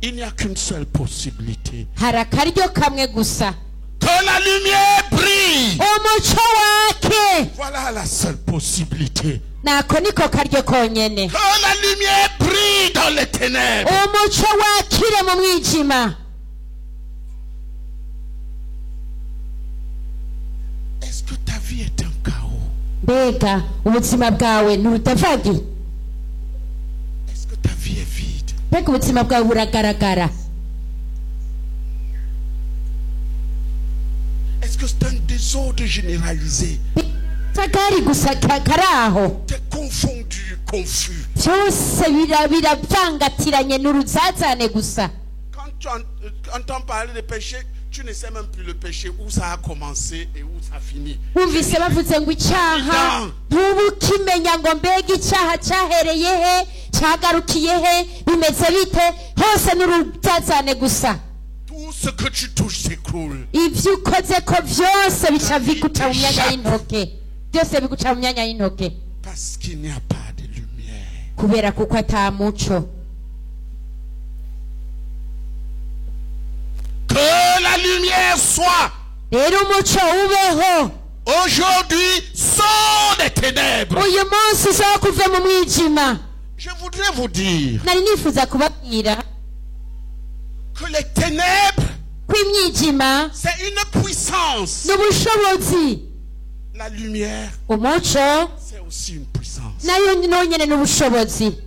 Il n'y a qu'une seule possibilité. Hari akaryo kamwe gusa. Que la lumière brille. Umuco wake. Voilà la seule possibilité. Nako niko karyo konyene. Que la lumière brille dans les ténèbres. Umuco wakire mu mwijima. Est-ce que ta vie est un chaos? Mbega ubuzima bwawe nurutavagi. Est-ce que ta vie est vide? Mbega ubuzima bwawe buragaragara. Est-ce que c'est un désordre généralisé? Sagari gusa karaho. T'es confondu, confus. Byose biravangatiranye n'uruzazane gusa. Quand tu entends parler de péché, tu ne sais même plus le péché, où ça a commencé et où ça finit. Wumvise bavuze ngo icyaha ntubukimenya ngo mbega icyaha cyahereye he cyagarukiye he bimeze bite hose n'uruzazane gusa. Tout ce que tu touches s'écroule. Ibyo ukoze ko byose bica biguca mu myanya y'intoke. Byose biguca mu myanya y'intoke. Parce qu'il n'y a pas de lumière. Kubera kuko ata muco. Que la lumière soit. Rero umuco ubeho. Aujourd'hui, sors des ténèbres. Uyu munsi ushobora kuva mu mwijima. Je voudrais vous dire Nari nifuza kubabwira que les ténèbres, kw'imyijima c'est une puissance. n'ubushobozi. La lumière, Umuco c'est aussi une puissance. nayo nonyene n'ubushobozi.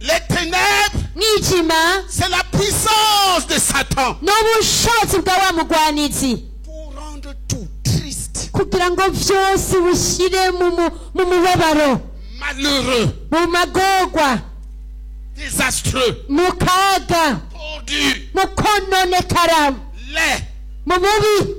Les ténèbres, Mwijima c'est la puissance de Satan n'ubushobozi bwa wa mugwanizi pour rendre tout triste, kugira ngo byose bushyire mu mubabaro, malheureux, mu magorwa, désastreux, mu kaga, tordu, mu kononekara, laid. mu mubi.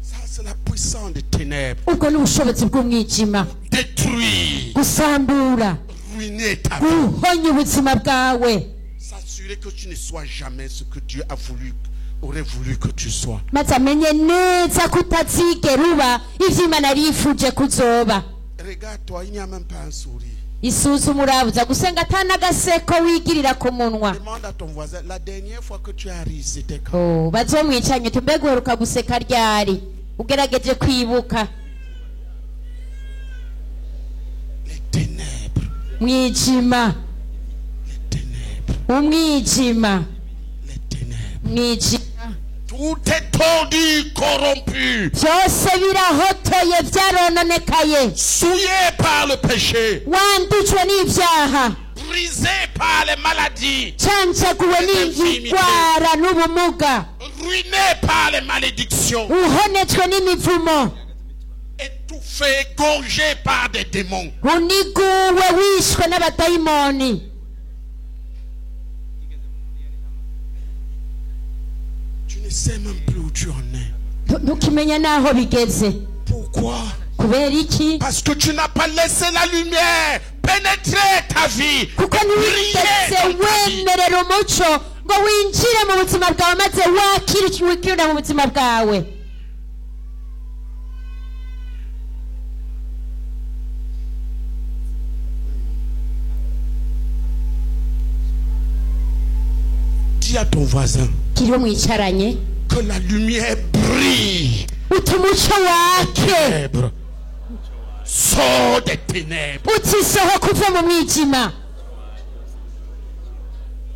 Ça, c'est la puissance des ténèbres. Ubwo n'ubushobozi bw'umwijima. Détruire, Gusambura, ruiner ta vie. guhonya ubuzima bwawe, S'assurer que tu ne sois jamais ce que Dieu aurait voulu que tu sois. maze amenye neza ko utazigera uba ivyo Imana yari yifuje kuzoba. Regarde-toi, il n'y a même pas un sourire. Isuzuma urabuza gusenga ata n'agaseko wigirira ku munwa. Demande à ton voisin, la dernière fois que tu as ri, c'était quand? Oh, bazomwicanye tumbega uheruka guseka ryari ugerageje kwibuka. Les ténèbres, Mwijima, les ténèbres, umwijima, les ténèbres. mwijima. Tout est tordu, corrompu, Byose birahotoye byarononekaye, souillé par le péché, wandujwe n'ibyaha, brisé par les maladies, canjaguwe n'indwara n'ubumuga, ruiné par les malédictions, uhonetswe n'imivumo, étouffé, gorgé par des démons. uniguwe wishwe n'abadayimoni. Tu ne sais même plus où tu en es. Ntukimenya naho bigeze. Pourquoi? Kubera iki? Parce que tu n'as pas laissé la lumière pénétrer ta vie, Kuko briller ntiwigeze dans ta vie. wemerera umuco ngo winjire mu buzima bwawe maze wakirira mu buzima bwawe. Dis à ton voisin Kiriho mwicaranye que la lumière brille. uti umuco wake, Ténèbres. Sors des ténèbres. uti sohoka uve mu mwijima.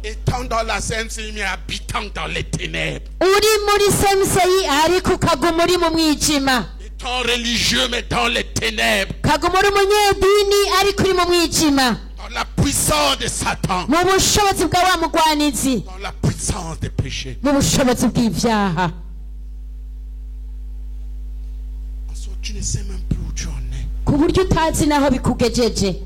Étant dans la CMCI, mais habitant dans les ténèbres. Uri muri semseyi ariko ukaguma uri mu mwijima. Étant religieux, mais dans les ténèbres. Ukaguma uri umunyedini ariko uri mu mwijima. Dans la puissance de Satan. Mu bushobozi bwa wa mugwanizi, Dans la puissance des péchés. mu bushobozi bw'ibyaha. En soi, tu ne sais même plus où tu en es. Ku buryo utazi naho bikugejeje.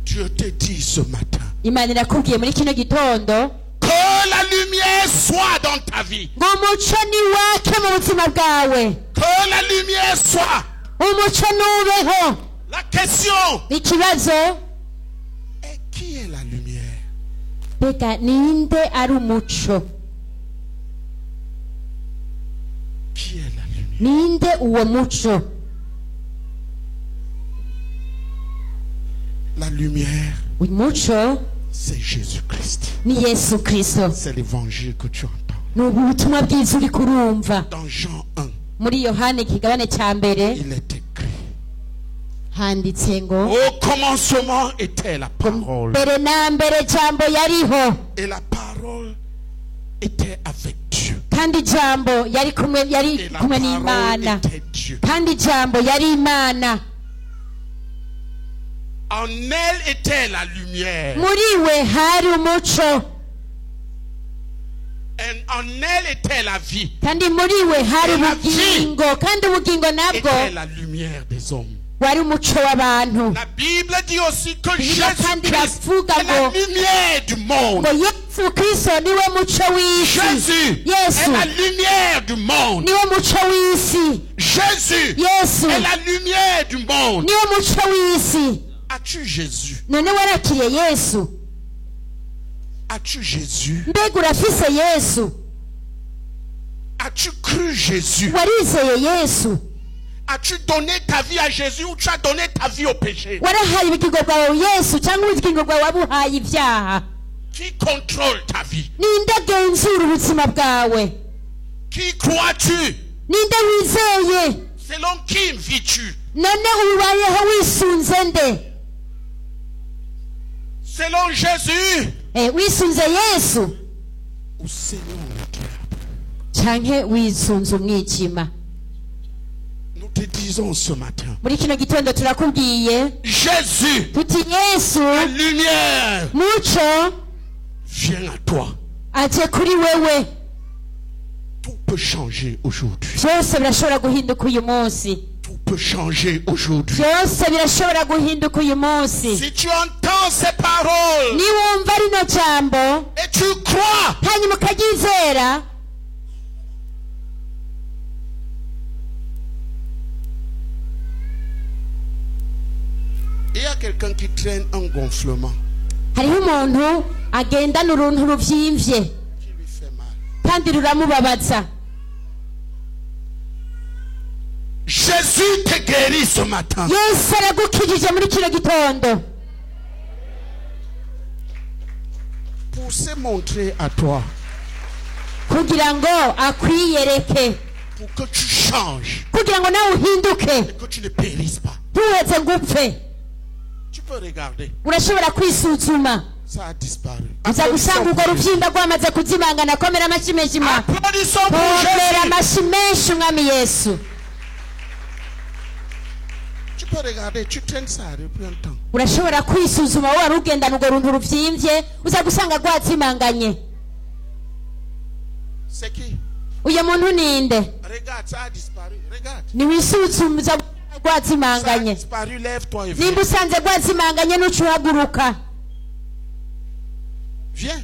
Dieu te dit ce matin Imana irakubwiye muri kino gitondo que la lumière soit dans ta vie. ngo umuco ni wake mu buzima bwawe. Que la lumière soit. Umuco nubeho. La question ikibazo est qui est la lumière? mbega ninde ari umuco Qui est la lumière? ninde uwo muco La lumière, uyu muco c'est Jésus-Christ. ni yesu kristo C'est l'évangile que tu entends. ni ubutumwa bwiza uri kurumva Dans Jean 1, muri yohani ikigabane cya mbere il est écrit. handitse ngo Au commencement était la parole. mbere na mbere jambo yariho Et la parole était avec Dieu. kandi jambo yari kumwe Et la parole n'imana était Dieu. kandi jambo yari imana En elle était la lumière. muri we hari umuco Et en elle était la vie. kandi muri we hari Et la ubugingo kandi ubugingo nabwo Était la lumière des hommes. wari umuco w'abantu La Bible dit aussi que Bibiliya kandi Jésus-Christ iravuga est la ngo lumière du monde. ngo yesu kristo niwe muco w'isi Jésus yesu est la lumière du monde. niwe muco w'isi Jésus yesu est la lumière du monde. niwe muco w'isi As-tu Jésus? none warakiriye yesu As-tu Jésus? mbega urafise yesu As-tu cru Jésus? warizeye yesu As-tu donné ta vie à Jésus ou tu as donné ta vie au péché? warahaye ubugingo bwawe yesu cyangwa ubugingo bwawe wabuhaye ibyaha Qui contrôle ta vie? ninde agenzura ubuzima bwawe Qui crois-tu? ninde wizeye Selon qui vis-tu? none ubayeho wisunze nde Selon Jésus wisunze yesu ou selon le diable? canke wisunze umwijima Nous te disons ce matin, muri kino gitondo turakubwiye Jésus, tuti yesu la lumière, muco vient à toi. aje kuri wewe Tout peut changer aujourd'hui. byose birashobora guhinduka uyu munsi Tout peut changer aujourd'hui. byose birashobora guhinduka uyu munsi Si tu entends ces paroles niwumva rino jambo et tu crois, hanyuma ukaryizera il y a quelqu'un qui traîne un gonflement hariho umuntu agendana uruntu ruvyimvye qui lui fait mal. kandi ruramubabaza Jésus te guérit ce matin. yesu aragukijije muri kino gitondo Pour se montrer à toi, kugira ngo akwiyereke pour que tu changes kugira ngo nawe uhinduke et que tu ne périsses pas. ntuheze ngo upfe Tu peux regarder, urashobora kwisuzuma ça a disparu. uza gusanga urwo ruvyimba rwamaze kuzimangana komera amashyi menshi ma Applaudissons pour komera Jésus. amashyi menshi umwami yesu Tu peux regarder, tu traînes ça depuis un temps. urashobora kwisuzuma wowe wari ugendana urwo runtu ruvyimvye uza gusanga rwazimanganye C'est qui? uyu muntu ninde Regarde, ça a disparu. Regarde. niwisuzume uza gusanga Ça a rwazimanganye disparu, lève-toi et viens. nimba usanze rwazimanganye n'uca uhaguruka Viens.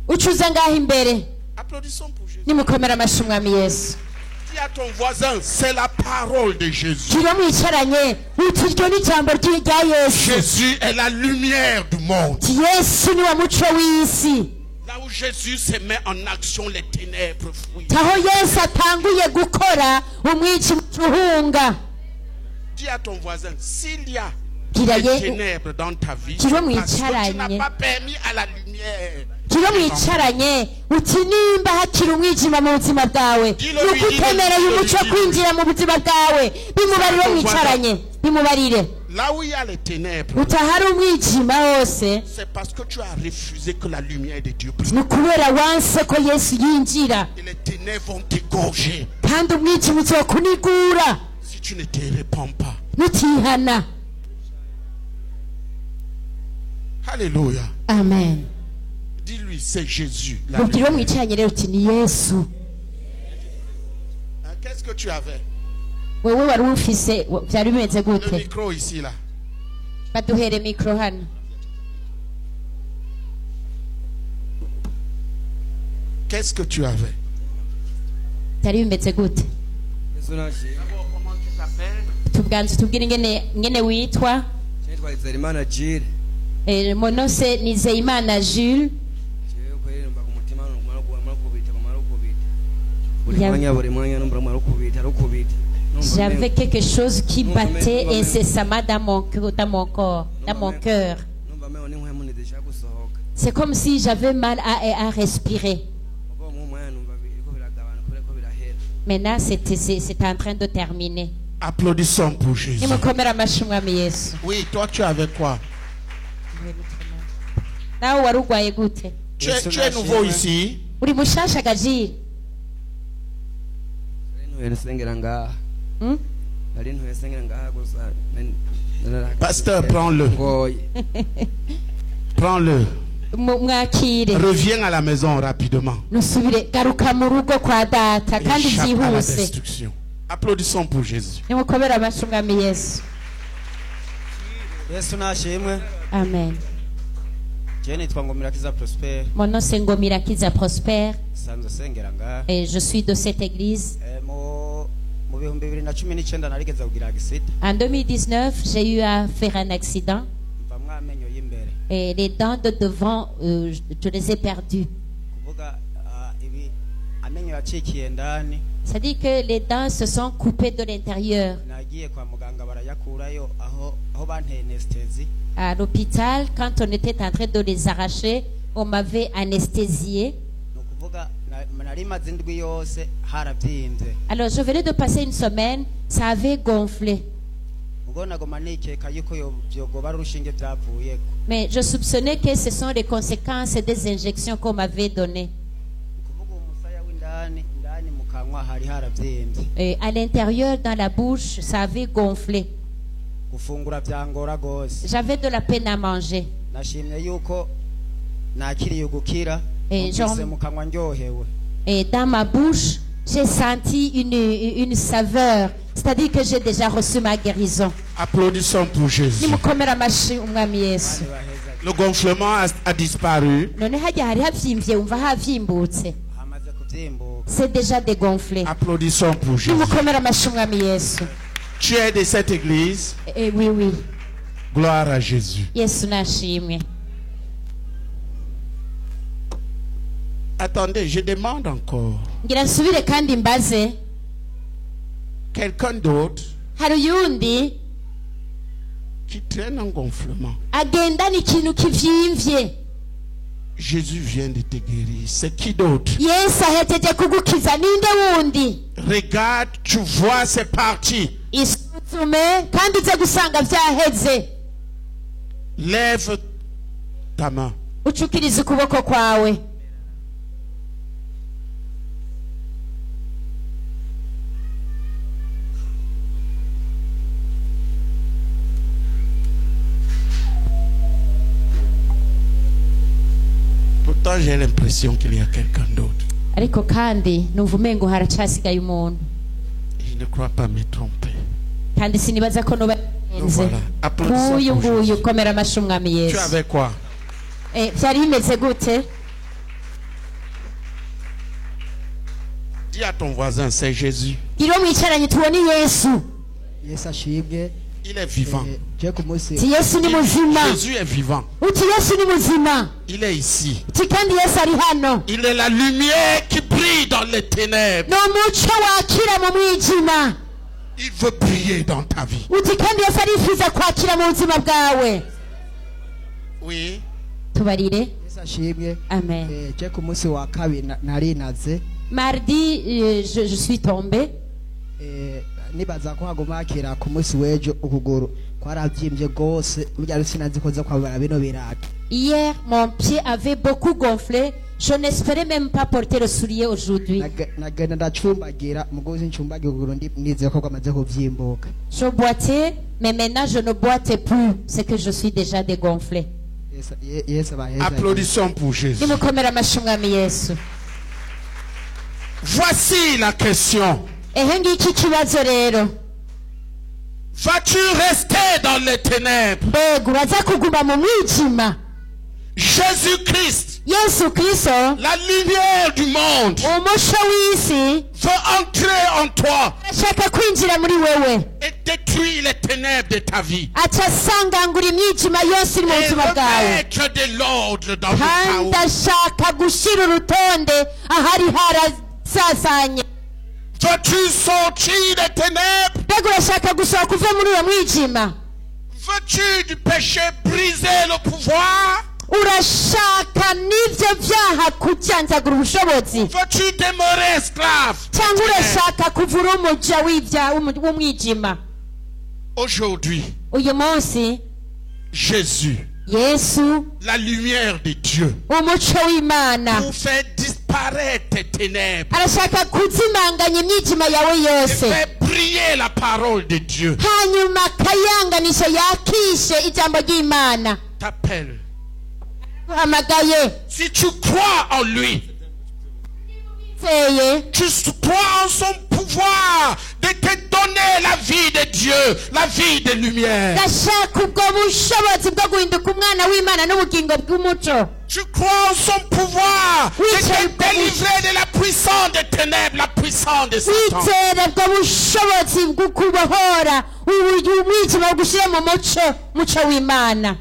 uca uza ngaho imbere Applaudissons pour Jésus. nimukomera amashyi umwami yesu Dis à ton voisin, c'est la parole de Jésus. kiro mwicaranye uti iryo ni ijambo rya yesu Jésus est la lumière du monde. ti yesu niwe muco w'isi Là où Jésus se met en action, les ténèbres fuient. aho yesu atanguye gukora umwijima uhunga Dis à ton voisin, s'il y a Kira des ye- ténèbres dans ta vie, Kiro c'est parce que tu n'as mwicaranye. pas permis à la lumière. kiro mwicaranye uti nimba hakiri umwijima mu buzima bwawe Dilo, ni uko dilo, utemereye dilo, umuco dilo. kwinjira mu buzima bwawe bimubarire mwicaranye bimubarire Là où il y a les ténèbres, utahari umwijima hose c'est parce que tu as refusé que la lumière de Dieu brille. ni ukubera wanse ko yesu yinjira Et les ténèbres vont t'égorger kandi umwijima uzokunigura si tu ne te répands pas. nutihana Alléluia. amen Dis-lui, c'est Jésus. la mubwire uwo lumière. mwicaranye rero uti ni yesu Hein, qu'est-ce que tu avais? wewe wari ufise byari bimeze Le gute micro ici, là. baduhere mikoro hano Qu'est-ce que tu avais? byari bimeze gute Yesu nashimwe. D'abord, comment tu t'appelles? tubwanze tubwire ingene witwa. nitwa Izerimana Jire Monose Nizeyimana Jules. jewe kweli numva ku mutima numva kubita Ya- buri mwanya numva marukubita J'avais quelque chose qui battait incessamment dans mon corps, dans mon cœur. numva meho n'inkwemu ntizishaka gusohoka C'est comme si j'avais mal à respirer. ubwo mu mwanya numva biriko biragabanuka biriko birahera Maintenant, c'est en train de terminer. Applaudissons pour Jésus. Nimukomere amashyi Mwami Yesu. Oui, toi tu avais quoi? Nawe wari urwaye gute? Tu es nouveau ici. Uri mushasha Gajiri? ntuye nsengera ngaha Hmm? nari ntuye nsengera ngaha gusa Pasteur, prends-le. ngoye Prends-le. Mwakire. Reviens à la maison rapidement. Nusubire garuka mu rugo kwa data kandi Échappe à la byihuse. destruction. Applaudissons pour Jésus. Nimukomere amashyi Mwami Yesu. Yesu nashimwe. Amen. Je nitwa Ngomirakiza Prosper. Mon nom c'est Ngomirakiza Prosper Sanzo sengera ngaha. et je suis de cette église. Mu bihumbi 2019 narigeze kugira accident. En 2019, j'ai eu à faire un accident Mva mwamenyo y'imbere. et les dents de devant, je les ai perdues. Kuvuga ibi amenyo yacikiye ndani. C'est-à-dire que les dents se sont coupées de l'intérieur. Nagiye kwa muganga barayakurayo aho banteye anesthesie. À l'hôpital, quand on était en train de les arracher, on m'avait anesthésié. Nukuvuga nari maze indwi yose harabyimbye. Alors, je venais de passer une semaine, ça avait gonflé. Ubwo nagoma nikeka yuko byogoba ari urushinge byavuyeko. Mais je soupçonnais que ce sont les conséquences des injections qu'on m'avait données. Kuvuga umusaya w'indani mu kanwa hari harabyimbye. Et à l'intérieur, dans la bouche, ça avait gonflé. Gufungura byangora gose. J'avais de la peine à manger. Nashimye yuko nakiriye gukira. Numvise mu kanwa ndyohewe. Et dans ma bouche, j'ai senti une saveur. C'est-à-dire que j'ai déjà reçu ma guérison. Applaudissons pour Jésus. Nimukomere amashyi Umwami Yesu. Le gonflement a disparu. None hajya hari havyimbye umva havyimbutse. Hamaze kuvyimbuka. C'est déjà dégonflé. Applaudissons pour Jésus. Nimukomere amashyi Umwami Yesu. Tu es de cette église. Oui, oui. Gloire à Jésus. Yesu nashimwe. Attendez, je demande encore. Ngira nsubire kandi mbaze. Quelqu'un d'autre Hari uyundi qui traîne un gonflement. agendana ikintu kivyimvye. Jésus vient de te guérir. C'est qui d'autre? Yesu ahejeje kugukiza ninde wundi? Regarde, tu vois, c'est parti. Isuzume kandi uze gusanga vyaheze. Lève ta main. Ucukirize ukuboko kwawe. Pourtant, j'ai l'impression qu'il y a quelqu'un d'autre. Ariko kandi numva umengo haracasigaye umuntu. Je ne crois pas me tromper. Kandi sinibaza ko noba enze. Voilà. Applaudissons Uyu pour nguyu Jésus. komera amashyi Umwami Tu Yesu. avais quoi? Vyari bimeze gute? Dis à ton voisin, c'est Jésus. Iro mwicaranye tubone Yesu. Yesu ashimwe. Il est vivant. Je ku munsi Ti Yesu ni muzima. Jésus est vivant. Uti Yesu ni muzima. Il est ici. Ti kandi Yesu ari hano. Il est la lumière qui brille dans les ténèbres. Ni umuco wakira mu mwijima. Il veut briller dans ta vie. Uti kandi Yesu arifuza kwakira mu buzima bwawe. Oui. Tubarire. Yesu ashimwe. Amen. Je ku munsi wa kabiri narinaze. Mardi, je suis tombée. Nibaza ko haguma hakira ku munsi w'ejo ukuguru kwarabyimbye gose mujya sinazi ko za kwabara bino birata. Hier, mon pied avait beaucoup gonflé. Je n'espérais même pas porter le soulier aujourd'hui. Nagenda ndacumbagira mugozi ncumbagira ukuguru nize ko kwamaze kuvyimbuka. Je boitais, mais maintenant je ne boitais plus. C'est que je suis déjà dégonflé. Yesu baheza. Applaudissons pour Jésus. Nimukomere amashyi Umwami Yesu. Voici la question. Ehe ngiki kibazo rero. Vas-tu rester dans les ténèbres? Mbega uraza kuguma mu mwijima? Jésus-Christ Yesu Kristo la lumière du monde umuco w'isi veut entrer en toi ashaka kwinjira muri wewe et détruire les ténèbres de ta vie. aca asangangura imyijima yose iri mu Et buzima bwawe remettre de l'ordre dans le kandi chaos. ashaka gushyira urutonde ahari harasasanye. Veux-tu sortir des ténèbres? mbega urashaka gusohoka uve muri uwo mwijima? Veux-tu du péché briser le pouvoir? urashaka n'ibyo byaha kubyanzagura ubushobozi? Veux-tu demeurer esclave? cyangwa urashaka kuvura umuja w'umwijima? Aujourd'hui, uyu munsi Jésus, Yesu la lumière de Dieu, umuco w'Imana pour faire disparaître tes ténèbres arashaka kuzimanganya imyijima yawe et yose faire briller la parole de Dieu. hanyuma akayanganisha yakishe ijambo ry'Imana. T'appelle. uhamagaye Si tu crois en lui, seye tu crois en son pouvoir de te donner la vie de Dieu, la vie de lumière. gashaka ubwo bushobozi bwo guhinduka umwana w'Imana n'ubugingo bw'umuco. Tu crois en son pouvoir Oui, de j'ai te délivrer de la puissance des ténèbres, la puissance de Satan. wizera ubwo bushobozi bwo kubohora umwijima wo gushyira mu muco w'Imana.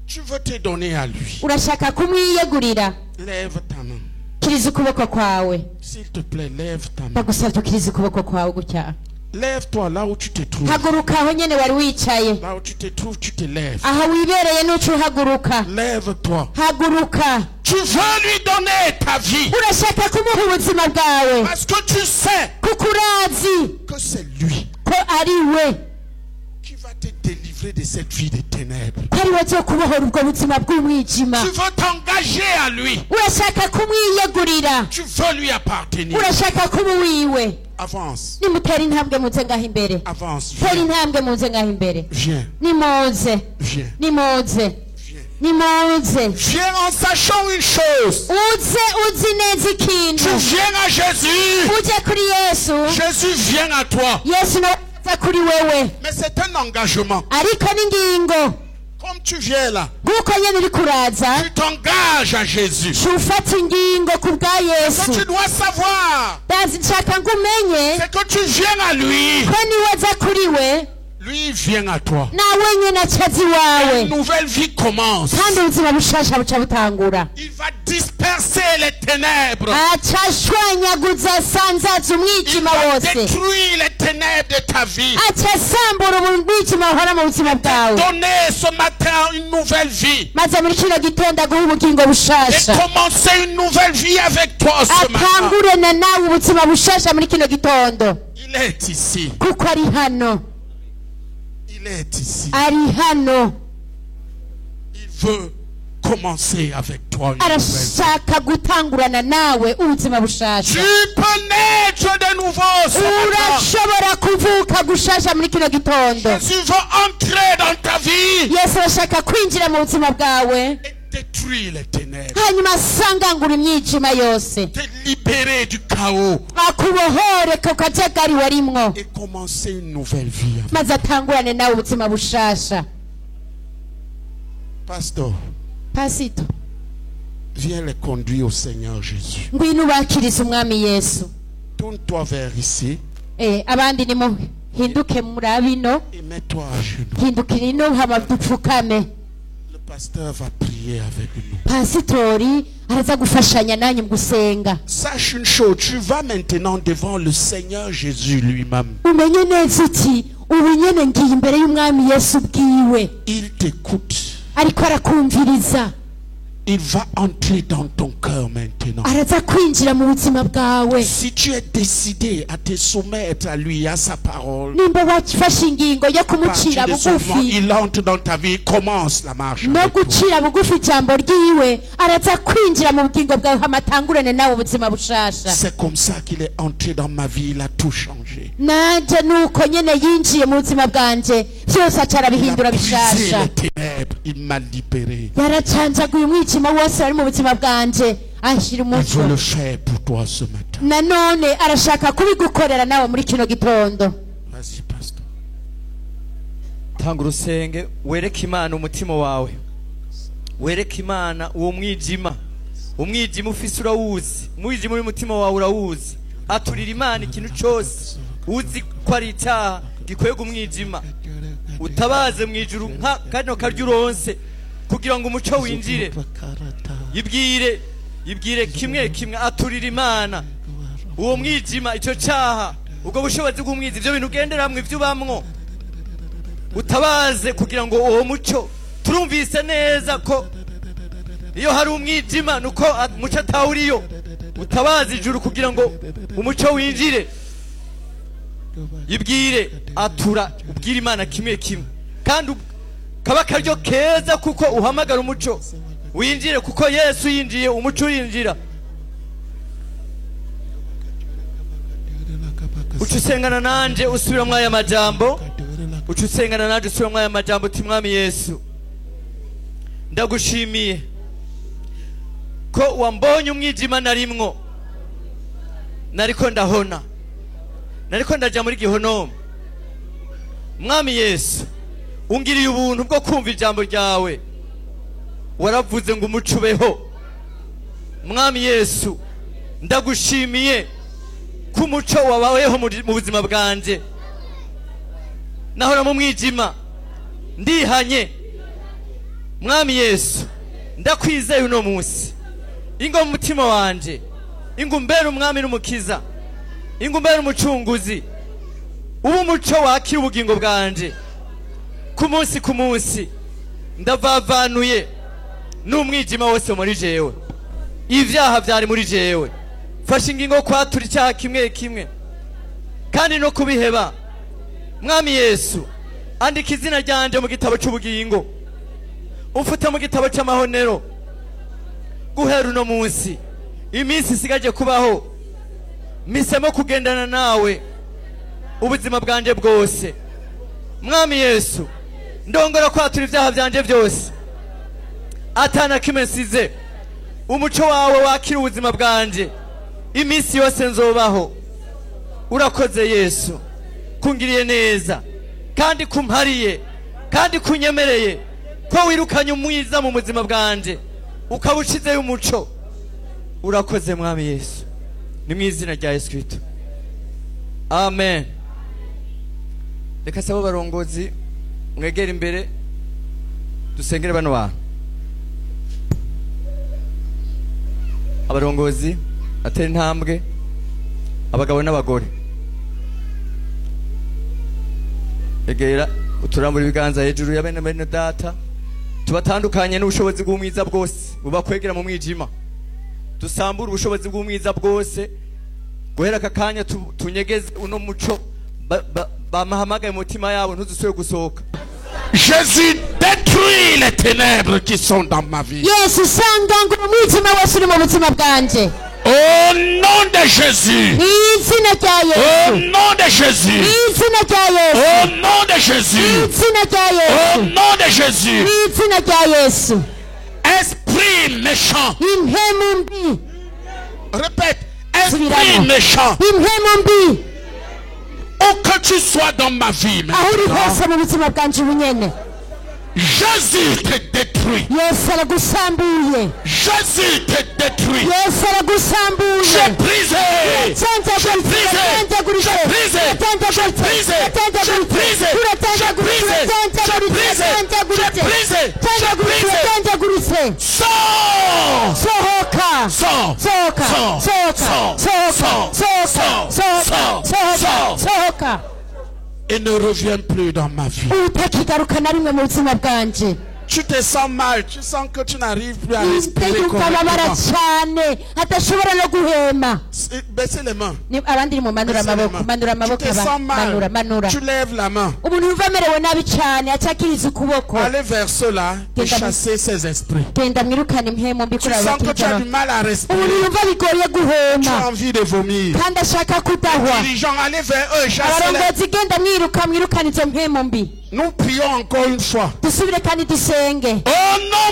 Tu veux te donner à lui. urashaka kumwiyegurira? Lève ta main. kiriza ukuboko kwawe. S'il te plaît, lève ta main. ndagusabye ukiriza ukuboko kwawe gutya. Lève-toi là où tu te trouves. haguruka aho nyene wari wicaye. Là où tu te trouves, tu te lèves. aha wibereye n'uca uhaguruka. Lève-toi. haguruka. Tu veux lui donner ta vie. urashaka kumuha ubuzima bwawe Parce que tu sais kuko urazi que c'est lui ko ari we qui va te délivrer de cette vie des ténèbres. ko ari we agiye kubohora ubwo buzima bw'umwijima. Tu veux t'engager à lui. urashaka kumwiyegurira? Tu veux lui appartenir. urashaka kuba uwiwe? Avance. nimutera intambwe muze ngaho imbere. Avance. tera Viens. intambwe muze ngaho imbere. Viens. nimuze Viens. nimuze Viens. nimuze. Viens en sachant une chose. uzi neza ikintu. Tu viens à Jésus. uje kuri Yesu. Jésus vient à toi. Yesu nawe aza kuri wewe. Mais c'est un engagement. ariko n'ingingo. Comme tu viens là, nk'uko nyene uri kuraza tu t'engages à Jésus. ufata ingingo ku bwa Ce que Yesu. tu dois savoir, ndazi nshaka ngo umenye c'est que tu viens à lui. ko niwe aza kuri we Lui vient à toi. nawe nyene acaza iwawe Une nouvelle vie commence. kandi ubuzima bushasha buca butangura. Il va disperser les ténèbres. aca ashwanyaguza asanzaza Il umwijima va wose. détruire les ténèbres de ta vie. aca asambura umwijima uhora mu buzima bwawe. Donner ce matin une nouvelle vie. maze muri kino gitondo aguha ubugingo Et bushasha. commencer une nouvelle vie avec toi ce matin. atangure na nawe ubuzima bushasha muri kino gitondo Il est ici. kuko ari hano. Il est ici. ari hano. Il veut commencer avec toi une nouvelle vie. arashaka gutangurana nawe ubuzima bushasha. Tu peux naître de nouveau ce matin. urashobora kuvuka gushasha muri kino gitondo. Jésus veut entrer dans ta vie Yesu arashaka kwinjira mu buzima bwawe et détruire les ténèbres. hanyuma asangangura imyijima yose. Te libérer du chaos akubohore ku kajagari warimwo et commencer une nouvelle vie. maze atangurane nawe ubuzima bushasha. Pasteur, pasito viens les conduire au Seigneur Jésus. ngwino ubakirize umwami Yesu. Tourne-toi vers ici abandi nimuhinduke muri ino et mets-toi à genoux. hindukira ino hama dupfukame. Le pasteur va prier avec nous. pasitori araza gufashanya nanyu mu gusenga. Sache une chose, tu vas maintenant devant le Seigneur Jésus lui-même. umenye neza uti ubu nyene ngiye imbere y'umwami Yesu bwiwe. Il t'écoute. ariko arakumviriza. Il va entrer dans ton cœur maintenant. araza kwinjira mu buzima bwawe. Si tu es décidé à te soumettre à lui, à sa parole, nimba wafashe ingingo yo à partir kumucira de ce moment, bugufi il entre dans ta vie, commence la marche no avec toi. gucira bugufi ijambo ryiwe, araza kwinjira mu bugingo bwawe hamatangurane nawe ubuzima bushasha. C'est comme ça qu'il est entré dans ma vie, il a tout changé. nanje nuko nyene yinjiye mu buzima bwanje byose aca Il a arabihindura brisé bishasha. les ténèbres, il m'a libéré. yaracanjaguye umwijima wose wari mu buzima bwanje anshyira Il veut umuco. le faire pour toi ce matin. nanone arashaka kubigukorera nawe muri kino gitondo. Vas-y, pasteur. tanga urusenge wereke Imana umutima wawe, wereke Imana uwo mwijima umwijima ufise urawuzi, umwijima uri mutima wawe urawuzi. Aturira Imana ikintu cyose uzi ko ari icyaha gikwega umwijima, utabaze mu ijuru nka kano karyo uronse kugira ngo umuco winjire. Ibwire kimwe kimwe, aturira Imana uwo mwijima, icyo cyaha, ubwo bushobozi bw'umwiza, ibyo bintu ugenderamwe ibyo ubamwo, utabaze kugira ngo uwo muco. Turumvise neza ko iyo hari umwijima nuko umuco atawuriyo, utabaze ijuru kugira ngo umuco winjire. Ibwire, atura, ubwire Imana kimwe kimwe, kandi kaba karyo keza kuko uhamagara umuco winjire, kuko Yesu yinjiye umuco urinjira. Ucusengana nanje usubira mwaya majambo, ucusengana nanje usubira mwaya majambo. Ti Mwami Yesu, ndagushimiye ko wambonye umwijima narimwo, nariko ndahona, nariko ndaja muri gihonomo. Mwami Yesu, ungiriye ubuntu bwo kumva ijambo ryawe, waravuze ngo umuco ubeho. Mwami Yesu, ndagushimiye ko umuco wabaweho mu buzima bwanje. Nahora mu mwijima ndihanye. Mwami Yesu, ndakwizeye uno munsi, ingo mu mutima wanje, ingo mbere umwami n'umukiza, ingo mbere umucunguzi. Ubu umuco wakira ubugingo bwanje ku munsi ndavavanuye n'umwijima wose muri jewe, ivyaha vyari muri jewe. Fasha ingingo kwatura icyaha kimwe kimwe kandi no kubiheba. Mwami Yesu, andika izina ryanje mu gitabo cy'ubugingo, ufute mu gitabo cy'amahonero. Guhera uno munsi, iminsi isigaje kubaho, misemo kugendana nawe ubuzima bwanje bwose. Mwami Yesu, ndongora kwatura ivyaha vyanje byose, atana kimwe nsize. Umuco wawe wakira ubuzima bwanje iminsi yose nzobaho. Urakoze Yesu, kungiriye neza kandi kumpariye kandi kunyemereye ko wirukanye umwiza mu buzima bwanje ukabushizeyo umuco. Urakoze Mwami Yesu, ni mu izina rya Yesu Kristo, amen. Reka sabo barongozi mwegera imbere dusengere bano bantu. Abarongozi atera intambwe, abagabo n'abagore, egera uturambura ibiganza hejuru ya bene data. Tubatandukanye n'ubushobozi bw'umwiza bwose bubakwegera mu mwijima. Dusambura ubushobozi bw'umwiza bwose, guhera akakanya tunyegeze uno muco bamahamagaye mu mutima yabo ntuzusubire gusohoka. Jésus détruit les ténèbres qui sont dans ma vie. Yesu sanganga umwijima wose uri mu buzima bwanje. Au nom de Jésus. Au nom de Jésus. Au nom de Jésus. Au nom de Jésus. Esprit méchant. Répète. Esprit méchant. Où que tu sois dans ma vie maintenant, Jésus te détruit. Jésus te détruit. J'ai brisé. J'ai brisé. J'ai brisé. J'ai brisé. J'ai brisé. J'ai brisé. J'ai brisé. J'ai brisé. J'ai brisé. Sors. Sors. Sors. Sors. Sors. Sors. Sors. Et ne reviens plus dans ma vie. Tu te sens mal, tu sens que tu n'arrives plus à respirer correctement. Baissez les mains. Tu te sens mal, tu lèves la main. Allez vers ceux-là et chasser ces esprits. Tu sens que tu as du mal à respirer. Tu as envie de vomir. Dirigeants, allez vers eux et chassez-les. Nous prions encore une fois. Au nom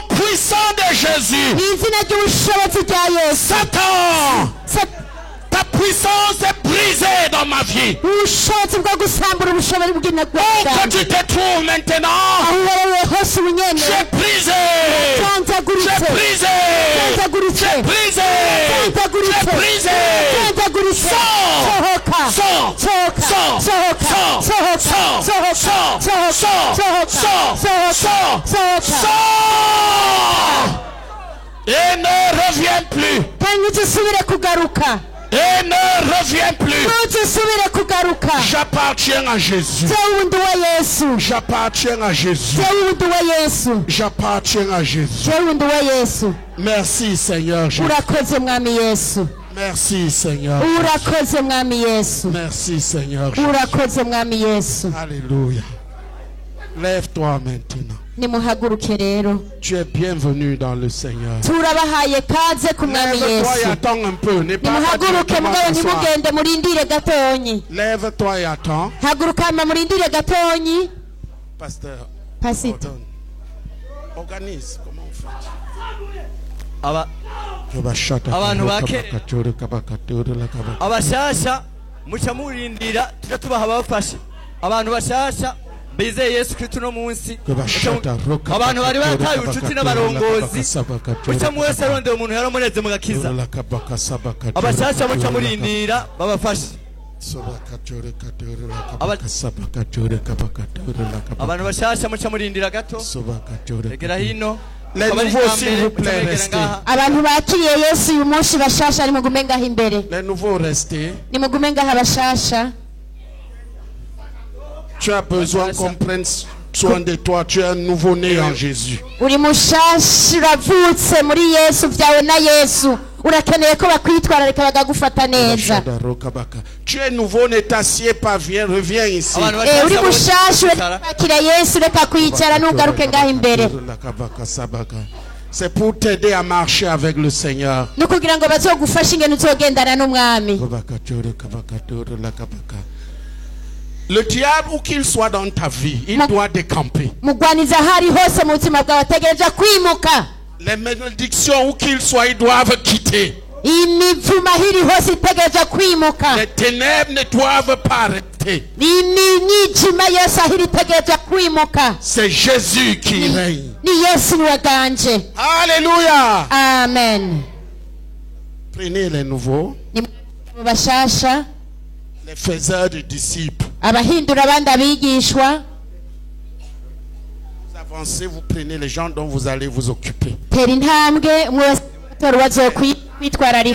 puissant de Jésus. Satan, ta puissance est brisée. brisé dans ma vie. Oh, que tu te trouves maintenant, j'ai brisé. J'ai brisé. J'ai brisé. J'ai brisé. Et ne reviens plus. Et ne reviens plus. J'appartiens à Jésus. J'appartiens à Jésus. J'appartiens à Jésus. Merci Seigneur Jésus. Merci Seigneur. Merci Seigneur Jésus. Alléluia. Lève-toi maintenant. Tu es bienvenu dans le Seigneur. Lève-toi et attends un peu. N'aie pas lève-toi et attends. Pasteur, organise. Comment on fait? Abantu bake abashasha muca murindira tubaha abafashe abantu bashasha bizeye Yesu Kristo no munsi abantu bari bataye ubucuti n'abarongozi muca mwese arondeye umuntu yaramureze mugakiza abashasha muca murindira babafashe abantu bashasha muca murindira gato egera hino. Les nouveaux, s'il vous plaît, restez. Les nouveaux, restez. Tu as besoin qu'on prenne soin de toi. Tu es un nouveau-né en Jésus. Tu es nouveau-né, t'assieds pas, reviens ici. C'est pour t'aider à marcher avec le Seigneur. Le diable, où qu'il soit dans ta vie, il doit décamper. Les malédictions, où qu'ils soient, ils doivent quitter. Les ténèbres ne doivent pas arrêter. C'est Jésus qui règne. Alléluia. Amen. Prenez les nouveaux, les faiseurs de disciples. Vous avancez, vous prenez les gens dont vous allez vous occuper. Il n'y a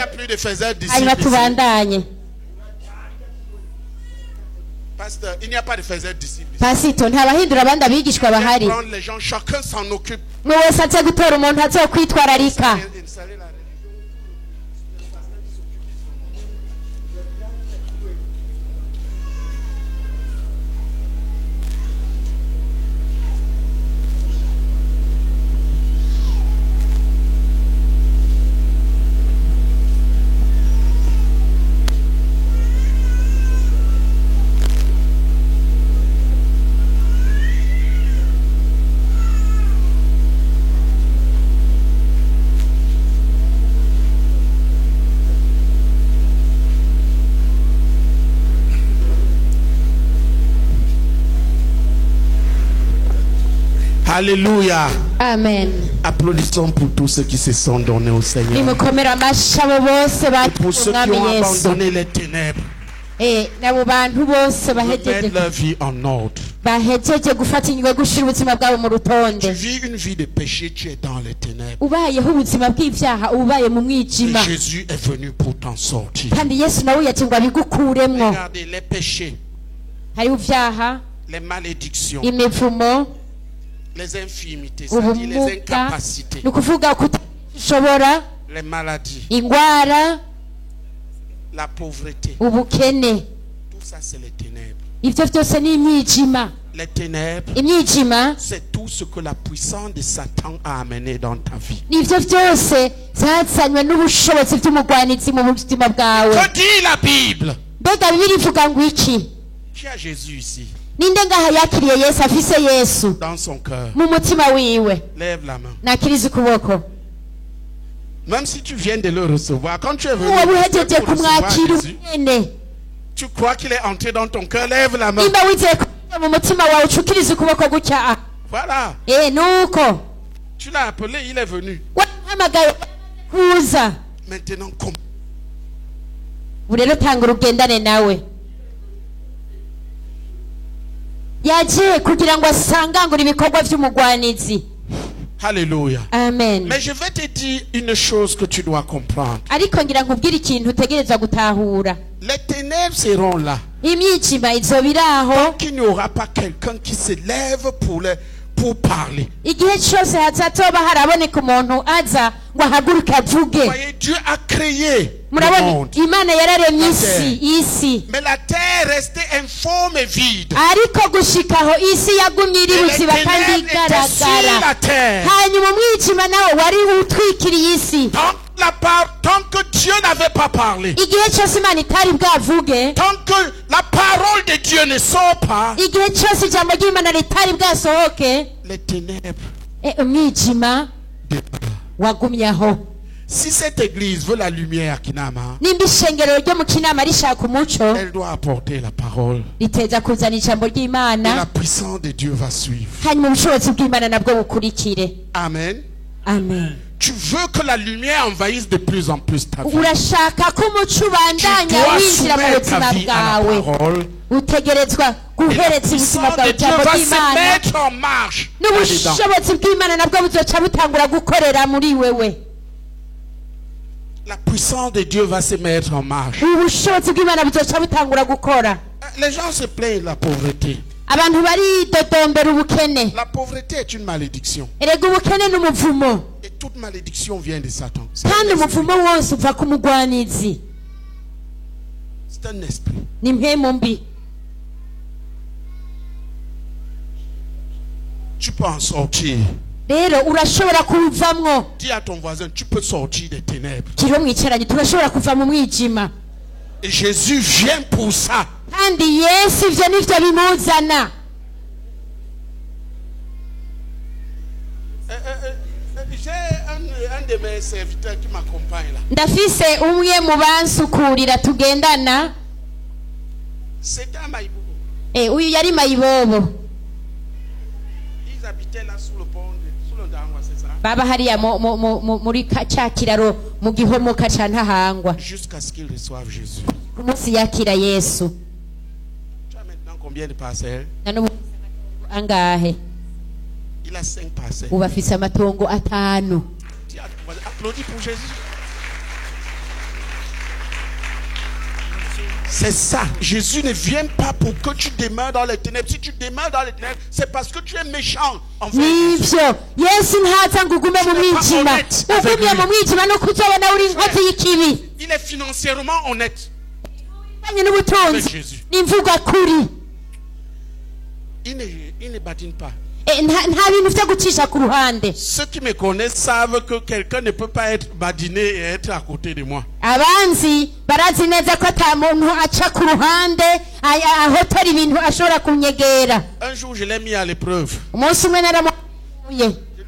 plus de faiseurs de disciples ici. Pasteur, il n'y a pas de faiseurs de disciples ici. Prendre les gens, chacun s'en occupe. Alléluia. Amen. Applaudissons pour tous ceux qui se sont donnés au Seigneur. Et pour ceux qui ont abandonné les ténèbres. Remettre leur vie en ordre. Tu vis une vie de péché, tu es dans les ténèbres. Et Jésus est venu pour t'en sortir. Regardez les péchés, les malédictions, les infirmités, c'est-à-dire les incapacités, les maladies, la pauvreté. Tout ça, c'est les ténèbres. Les ténèbres, c'est tout ce que la puissance de Satan a amené dans ta vie. Que dit la Bible? Qui a Jésus ici? Dans son cœur. Lève la main. Même si tu viens de le recevoir, quand tu es venu pour recevoir Jésus, Tu crois qu'il est entré dans ton cœur? Lève la main. Voilà. Tu l'as appelé, il est venu. Maintenant, comment? Alléluia. Amen. Mais je vais te dire une chose que tu dois comprendre. Les ténèbres seront là. Tant qu'il n'y aura pas quelqu'un qui se lève pour parler. Voyez, Dieu a créé le monde. Mais la terre restait informe et vide. Et les ténèbres étaient sur la terre. Tant que Dieu n'avait pas parlé, tant que la parole de Dieu ne sort pas, les ténèbres. Si cette église veut la lumière Kinama, elle doit apporter la parole. Et la puissance de Dieu va suivre. Amen. Amen. Tu veux que la lumière envahisse de plus en plus ta vie. Tu dois soumettre ta vie à la parole. Et la puissance de Dieu va se mettre en marche. La puissance de Dieu va se mettre en marche. Les gens se plaignent de la pauvreté. La pauvreté est une malédiction. Et toute malédiction vient de Satan. C'est un esprit. Tu peux en sortir. Dis à ton voisin, tu peux sortir des ténèbres. Et Jésus vient pour ça. J'ai un de mes serviteurs qui m'accompagne là. C'était un maïbobo. Ils habitaient là sous le pont, sous le Dangwa, c'est ça? Jusqu'à ce qu'ils reçoivent Jésus. Tu as maintenant combien de parcelles? Il a 5 parcelles. Applaudis pour Jésus. C'est ça. Jésus ne vient pas pour que tu demeures dans les ténèbres. Si tu demeures dans les ténèbres, c'est parce que tu es méchant. Il est financièrement honnête. Avec Jésus. Il ne badine pas. Ceux qui me connaissent savent que quelqu'un ne peut pas être badiné et être à côté de moi. Un jour, je l'ai mis à l'épreuve. Je lui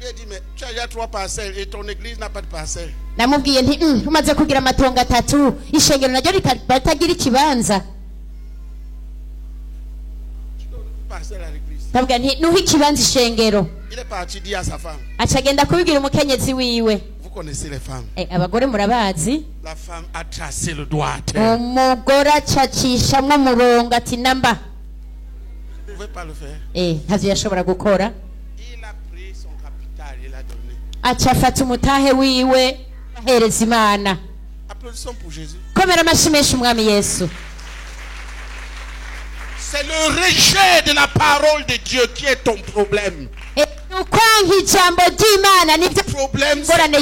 ai dit, mais tu as déjà 3 parcelles et ton église n'a pas de parcelles. Parcelle à l'église. Il est parti dire à sa femme. Vous connaissez les femmes. La femme a tracé le doigt à terre. Vous ne pouvez pas le faire. Il a pris son capital et l'a donné. Applaudissons pour Jésus. C'est le rejet de la parole de Dieu qui est ton problème. Le problème, c'est que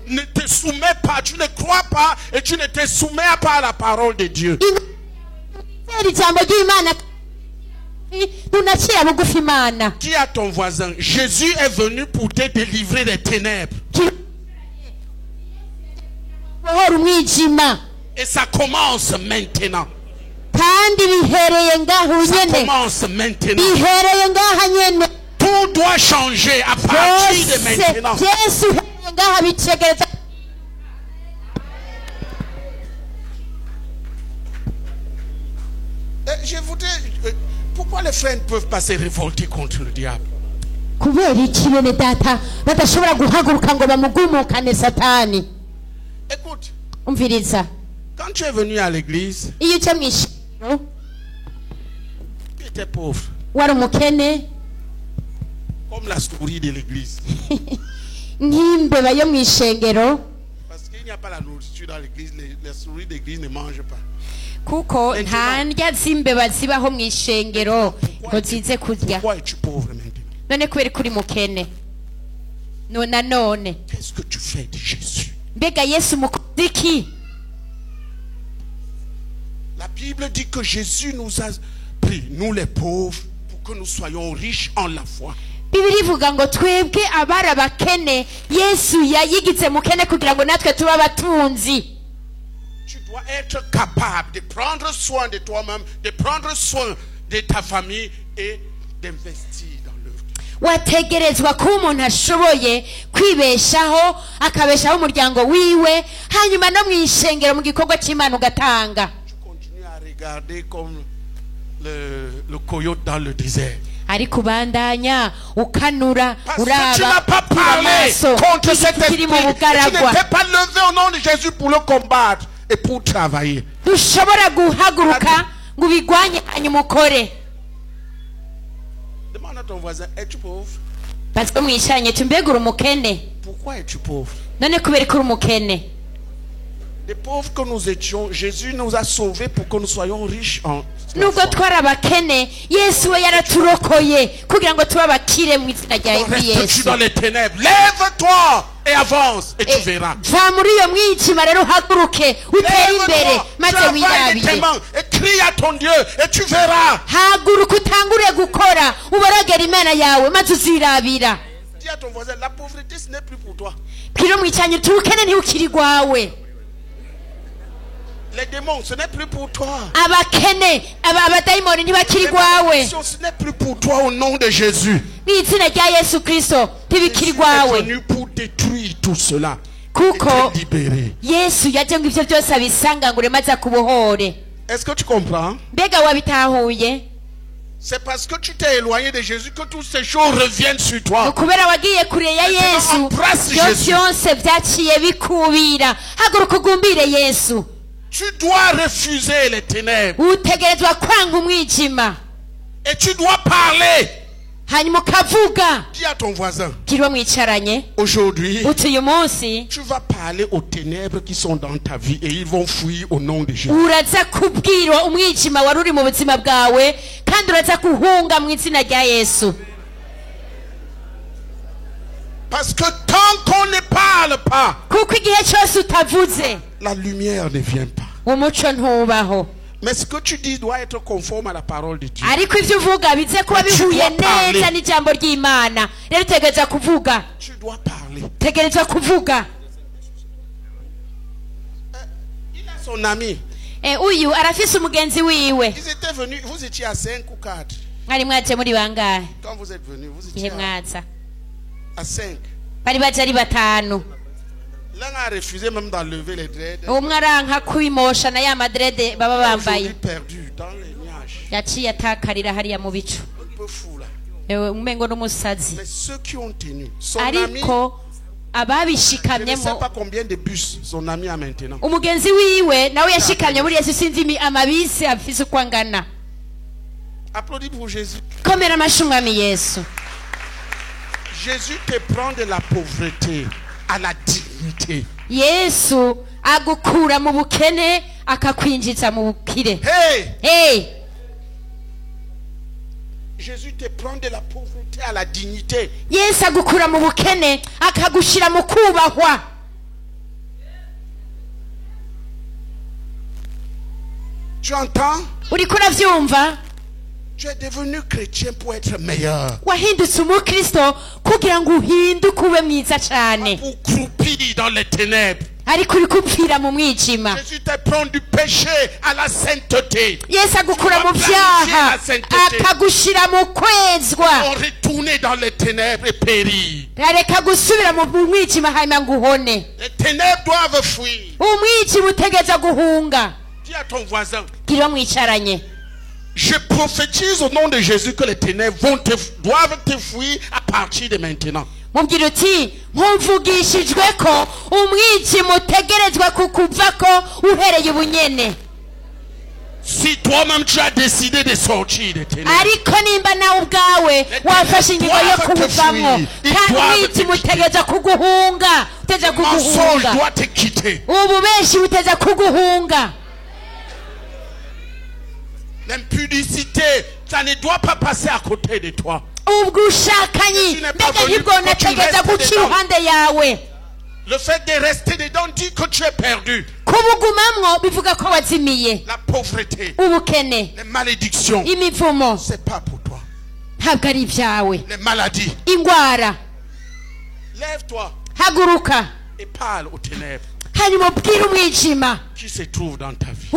tu ne te soumets pas, tu ne crois pas et tu ne te soumets pas à la parole de Dieu. Dis à ton voisin, Jésus est venu pour te délivrer des ténèbres. Et ça commence maintenant. Ça commence maintenant. Tout doit changer à partir de maintenant. je voudrais... Pourquoi les frères ne peuvent pas se révolter contre le diable? Écoute, quand tu es venu à l'église, tu étais pauvre. Comme la souris de l'église. Parce qu'il n'y a pas la nourriture dans l'église, les souris d'église ne mangent pas. Kuko nta ndya z'imbeba zibaho mu ishengero ngo zize kurya. None kubera kuri mukene none qu'est-ce que tu fais de Jésus? Mbega Yesu mukoze iki? La Bible dit que Jésus nous a pris, nous les pauvres, pour que nous soyons riches en la foi. Bibiri ivuga ngo twebwe abari abakene Yesu yayigize mukene kugira ngo natwe tuba abatunzi. Tu dois être capable de prendre soin de toi-même, de prendre soin de ta famille et d'investir dans l'œuvre. Wategerezwa kuba umuntu ashoboye kwibeshaho akabeshaho umuryango wiwe hanyuma no mwishengero mu gikorwa cy'Imana ugatanga. Tu continues à regarder comme le coyote dans le désert. Ariko bandanya ukanura uraba. Tu n'as pas parlé contre cet esprit. Tu ne t'es pas levé au nom de Jésus pour le combattre et pour travailler. Dushobora guhaguruka ngo ubigwanye hanyuma ukore. Demande à ton voisin, es-tu pauvre? Parce que mwishanye tumbegura umukene. Pourquoi es-tu pauvre? None kubera ko umukene. Les pauvres que nous étions, Jésus nous a sauvés pour que nous soyons riches en nubwo twarabakene Yesu we yaraturokoye kugira ngo tuba bakire mu izina rya Yesu. Dans les ténèbres, lève-toi et avance et tu verras. Va muri iyo mwijima rero haguruke utere imbere maze wirabire. Et crie à ton Dieu et tu verras. Haguruka utangure gukora uborogera Imana yawe maze uzirabira. Dis à ton voisin, la pauvreté ce n'est plus pour toi. Kiro mwicanye tukene ntiukiri gwawe. Les démons, ce n'est plus pour toi. Abakene, abadaimoni ntibakiri gwawe. Ce n'est plus pour toi au nom de Jésus. N'izina rya Yesu Kristo ntibikiri gwawe. Il est venu pour détruire tout cela. Kuko Yesu yaje ngo ivyo byose abisangangure maze akubohore. Est-ce que tu comprends? Mbega wabitahuye? C'est parce que tu t'es éloigné de Jésus que toutes ces choses reviennent sur toi. Kubera wagiye kure ya Yesu byose byaciye bikubira. Haguruka ugumbire Yesu. Tu dois refuser les ténèbres. Utegerezwa kwanga umwijima. Et tu dois parler. Hanyuma ukavuga. Dis à ton voisin. Kiriwe mwicaranye. Aujourd'hui, uyu munsi tu vas parler aux ténèbres qui sont dans ta vie et ils vont fuir au nom de Jésus. Uraza kubwira umwijima wari uri mu buzima bwawe kandi uraza kuhunga mu izina rya Yesu. Parce que tant qu'on ne parle pas, kuko igihe cyose utavuze, la lumière ne vient pas. Umuco ntubaho. Mais ce que tu dis doit être conforme à la parole de Dieu. Ariko ivyo uvuga bize kuba bihuye neza n'ijambo ry'Imana. Rero tegereza kuvuga. Tu dois parler. Tegereza kuvuga. Il a son ami. Uyu arafise umugenzi wiwe. Ils étaient venus, vous étiez à 5 ou 4. Mwari mwaje muri bangahe? Quand vous êtes venus, vous étiez à 5. Bari baje ari batanu. L'un a refusé même d'enlever les dreads. Umwe aranka kwimosha na ya madrede baba bambaye. Perdu dans les nuages. Yaciye atakarira hariya mu bicu. Un peu fou là. Umengo n'umusazi. Mais ceux qui ont tenu, son ami, ariko ababishikamyemo, je ne sais pas combien de bus son ami a maintenant. Umugenzi wiwe nawe yashikamye muri Yesu sinzi amabisi afise kwangana. Applaudis pour Jésus. Komera amashumwami Yesu. Jésus te prend de la pauvreté à la dignité. Yesu agukura mu bukene akakwinjiza mu bukire. Hey! Jésus te prend de la pauvreté à la dignité. Yesu agukura mu bukene akagushira mu kubahwa. Tu entends? Uriko uravyumva? Tu es devenu chrétien pour être meilleur. Wahindutse umukristo kugira ngo uhinduke ube mwiza cyane. Pour croupir dans les ténèbres. Ariko uri kupfira mu mwijima. Jésus te prend du péché à la sainteté. Yesu agukura mu byaha akagushira mu kwezwa. On retourner dans les ténèbres et périr. Areka gusubira mu mwijima hanyuma ngo uhone. Les ténèbres doivent fuir. Umwijima utegeza guhunga. Dis à ton voisin. Kiriwe mwicaranye. Je prophétise au nom de Jésus que les ténèbres doivent te fuir à partir de maintenant. mubwira uti nkumvugishijwe ko umwijima utegerezwa kukuvako uhereye ubunyene. Si toi-même tu as décidé de sortir des ténèbres, ariko nimba nawe ubwawe wafashe ingingo yo kubuvamo kandi umwijima utegereza kuguhunga, uteza kuguhunga, ububeshi buteza kuguhunga. L'impudicité, ça ne doit pas passer à côté de toi. Le fait de rester dedans dit que tu es perdu. La pauvreté, les malédictions, c'est pas pour toi. Les maladies. Lève-toi et parle aux ténèbres qui se trouvent dans ta vie.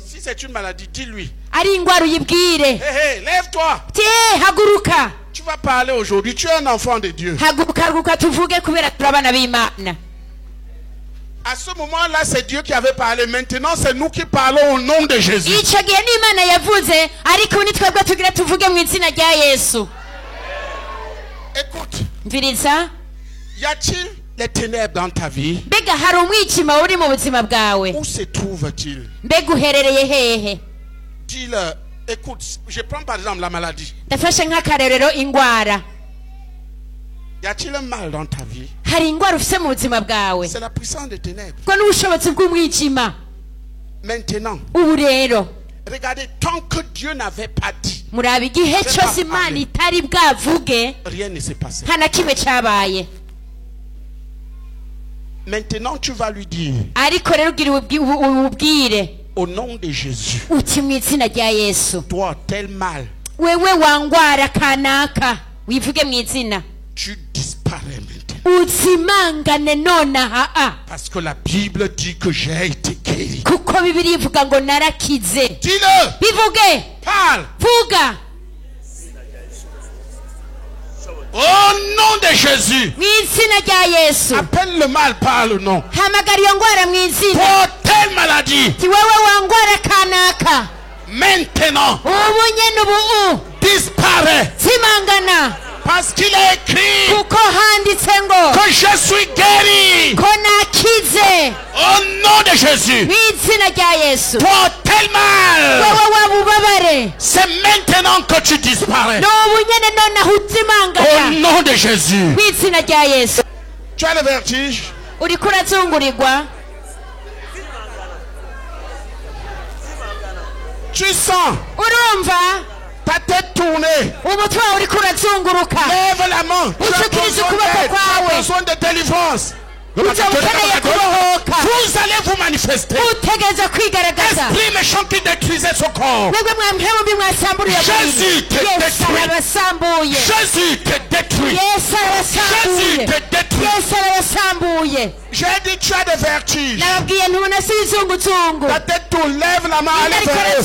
Si c'est une maladie, dis-lui. Hey, lève-toi. Tu vas parler aujourd'hui. Tu es un enfant de Dieu. À ce moment-là, c'est Dieu qui avait parlé. Maintenant, c'est nous qui parlons au nom de Jésus. Écoute. Y a-t-il les ténèbres dans ta vie? Où se trouve-t-il? Dis-le. Écoute, je prends par exemple la maladie. Y a-t-il un mal dans ta vie? C'est la puissance des ténèbres. Maintenant, regardez, tant que Dieu n'avait pas dit, rien ne s'est passé. Maintenant, tu vas lui dire, au nom de Jésus, toi, tel mal, tu disparais maintenant. Parce que la Bible dit que j'ai été guéri. Dis-le. Parle. Au nom de Jésus. Appelle le mal par le nom. Pour telle maladie. Maintenant. Disparaît. Parce qu'il est écrit que je suis guéri. Au nom de Jésus. Pour tel mal, c'est maintenant que tu disparais. Au nom de Jésus. Tu as le vertige. Tu sens ta tête tournée. Lève la main. Tu as besoin de délivrance. Vous allez vous manifester. Esprit méchant qui détruisait son corps. Jésus te détruit. Jésus te détruit. Jésus te détruit. J'ai dit tu as des vertiges. Ta tête tourne, lève la main, allez vers eux.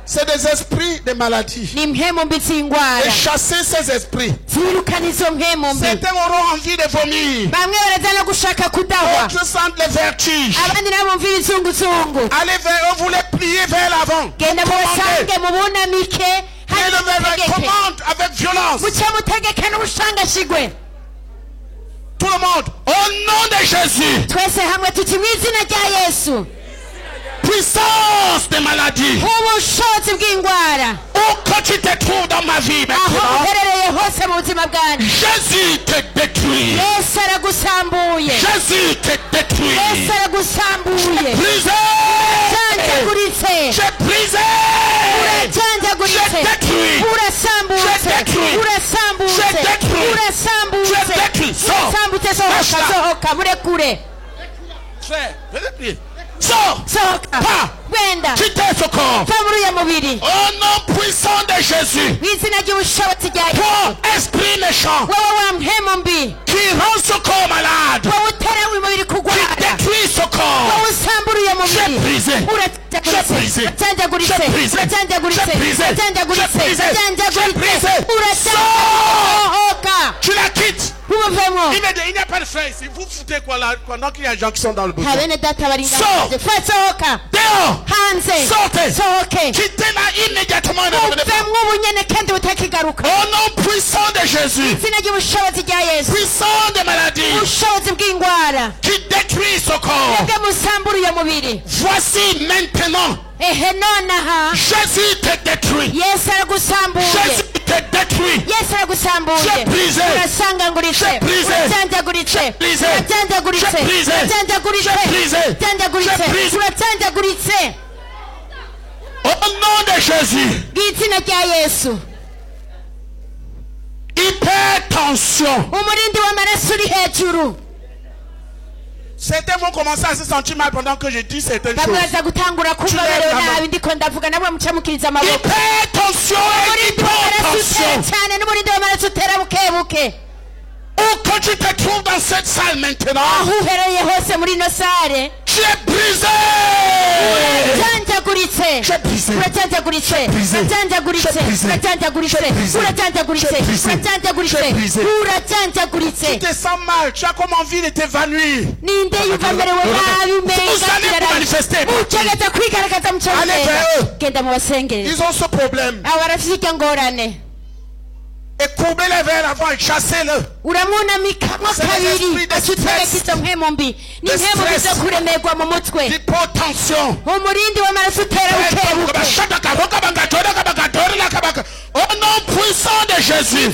C'est des esprits de maladie. Et chasser ces esprits. Certains auront envie de vomir. D'autres sentent les vertiges. Allez vers eux, vous les pliez vers l'avant. Commande avec violence. Tout le monde, au nom de Jésus. Puissance des maladies. Où que tu te trouves dans ma vie maintenant, Jésus te détruit. Jésus te détruit. J'ai brisé. J'ai détruit. Sors, pas, quittez ce corps. Au nom puissant de Jésus. Toi, esprit méchant, qui rend ce corps malade, qui détruit ce corps, j'ai brisé. Tu la quittes. Il n'y a pas de frère ici. Vous foutez quoi là pendant qu'il y a des gens qui sont dans le besoin. Sors. Dehors. Sortez. Quittez là immédiatement. Au nom puissant de Jésus. Puissant de maladie. Qui détruit ce corps. Voici maintenant. Jésus te détruit. Jésus te détruit. J'ai brisé. J'ai brisé. J'ai brisé. J'ai brisé. Au nom de Jésus. Hypertension. Certains vont commencer à se sentir mal pendant que je dis certaines choses. Hypertension et hypertension. Où que tu te trouves dans cette salle maintenant, tu es brisé. Tu te sens mal, tu as comme envie de t'évanouir. Vous allez vous manifester. Allez vers eux. Ils ont ce problème. Et courbez les vers avant et chassez-le. L'hypotension. Au nom puissant de Jésus.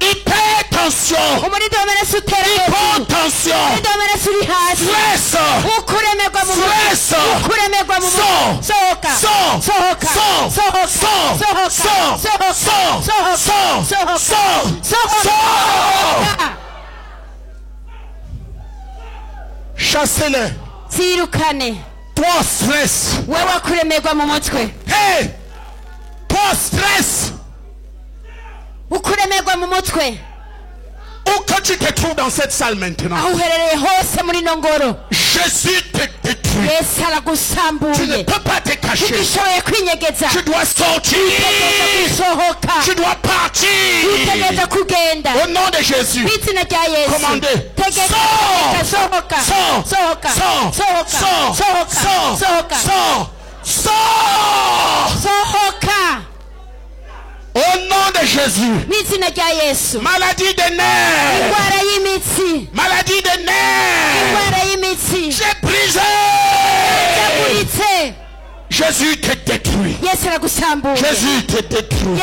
Hypertension. Hypotension. Stress. Chassez-le. Toi stress. Hey! Toi stress. Où que tu te trouves dans cette salle maintenant, Jésus te détruit. Tu ne peux pas te cacher. Tu dois sortir. Tu dois partir. Au nom de Jésus. Commandez. Sors. Au nom de Jésus. Maladie des nerfs. Maladie des nerfs. J'ai brisé. Jésus te détruit. Jésus te détruit.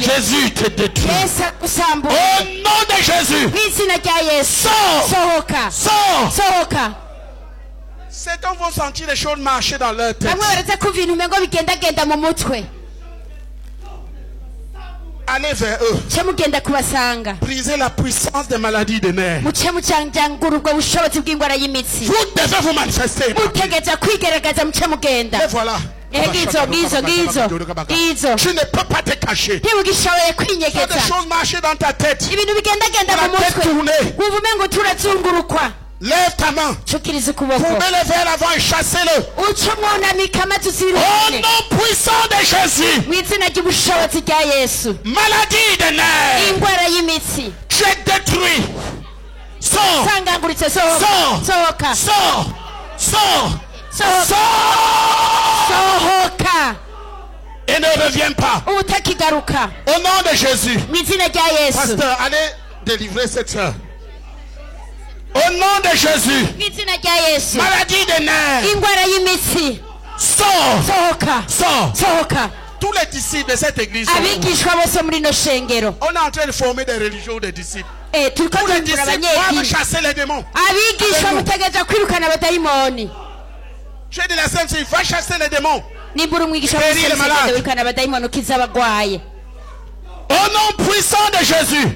Jésus te détruit. Au nom de Jésus. Sors. Certains vont sentir les choses marcher dans leur tête. Allez vers eux. Brisez la puissance des maladies des nerfs. Vous devez vous manifester. Et voilà. Tu ne peux pas te cacher. Il y a des choses marcher dans ta tête. La tête tournée. Lève ta main. Courbez le vers l'avant et chassez-le. Au nom puissant de Jésus. Maladie des nerfs. Tu es détruit. Sors. Et ne reviens pas. Au nom de Jésus. Pasteur, allez délivrer cette soeur. Au nom de Jésus. Maladie des nerfs. Sors. Tous les disciples de cette église. On est en train de former des religieux, des disciples. Tous les disciples doivent chasser les démons. J'ai dit la Sainte, il va chasser les démons. Guérir les malades. Au nom puissant de Jésus.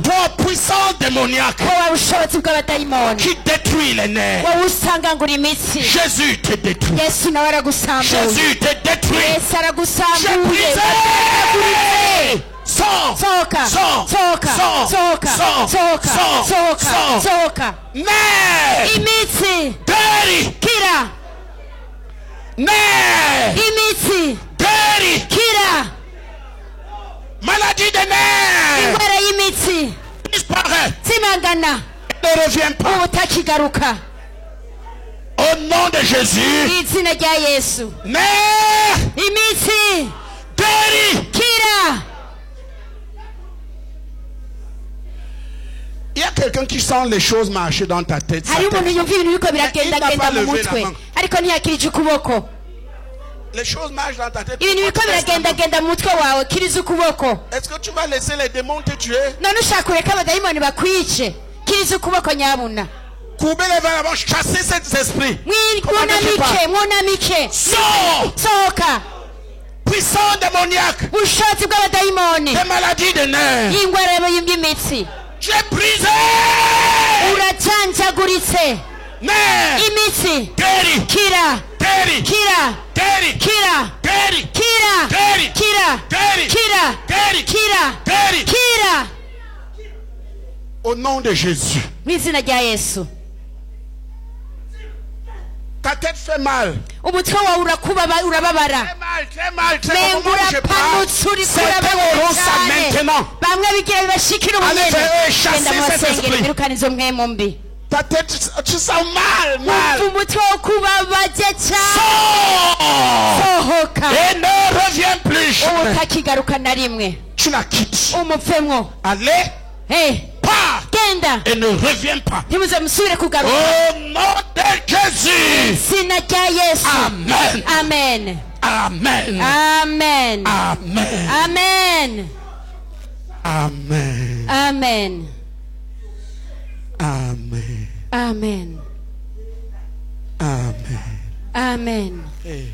Toi puissant démoniaque qui détruit les nerfs. Jésus te détruit. Jésus te détruit. J'ai brisé. Sors. Nerfs. Deri. Nerfs. Deri. Maladie des nerfs. Uburangana. Ne reviens pas. Ubutakigaruka. Au nom de Jésus. Izina rya Yesu. Mais. Imitsi. Guéris. Kira. Il y a quelqu'un qui sent les choses marcher dans ta tête. Les choses marchent dans ta tête. Est-ce que tu vas laisser les démons te tuer? Courbez les mains avant, chasser cet esprit. Sors. Puissant démoniaque. Des maladies de nerfs. Tu es brisé. Nerfs. Guéri. Kira. Guéri. Kira. Guéri. Kira. Guéri. Kira. Guéri. Kira. Guéri. Kira. Guéri. Kira. Guéri. Kira. Au nom de Jésus. Mwizina rya Yesu. Ta tête fait mal. Umutwe wawe urababara. Très mal. Certains auront ça maintenant. Bamwe bigira bibashikira ubunyene. Allez chasser cet esprit. Birukanizo mwemo mbi. Ta tête, tu sens mal. Umutwe wo kubabaje cyane. Sohoka. Et ne reviens plus. Ubutakigaruka na rimwe. Tu la quittes. Umupfemwo. Allez. Hey. Pars. Genda. Et ne reviens pas. Ntimuze musubire kugaruka. Au nom de Jésus. Izina rya Yesu. Amen. Amen. Amen. Amen. Amen. Amen. Amen. Amen. Amen. Amen. Amen. Amen. Hey.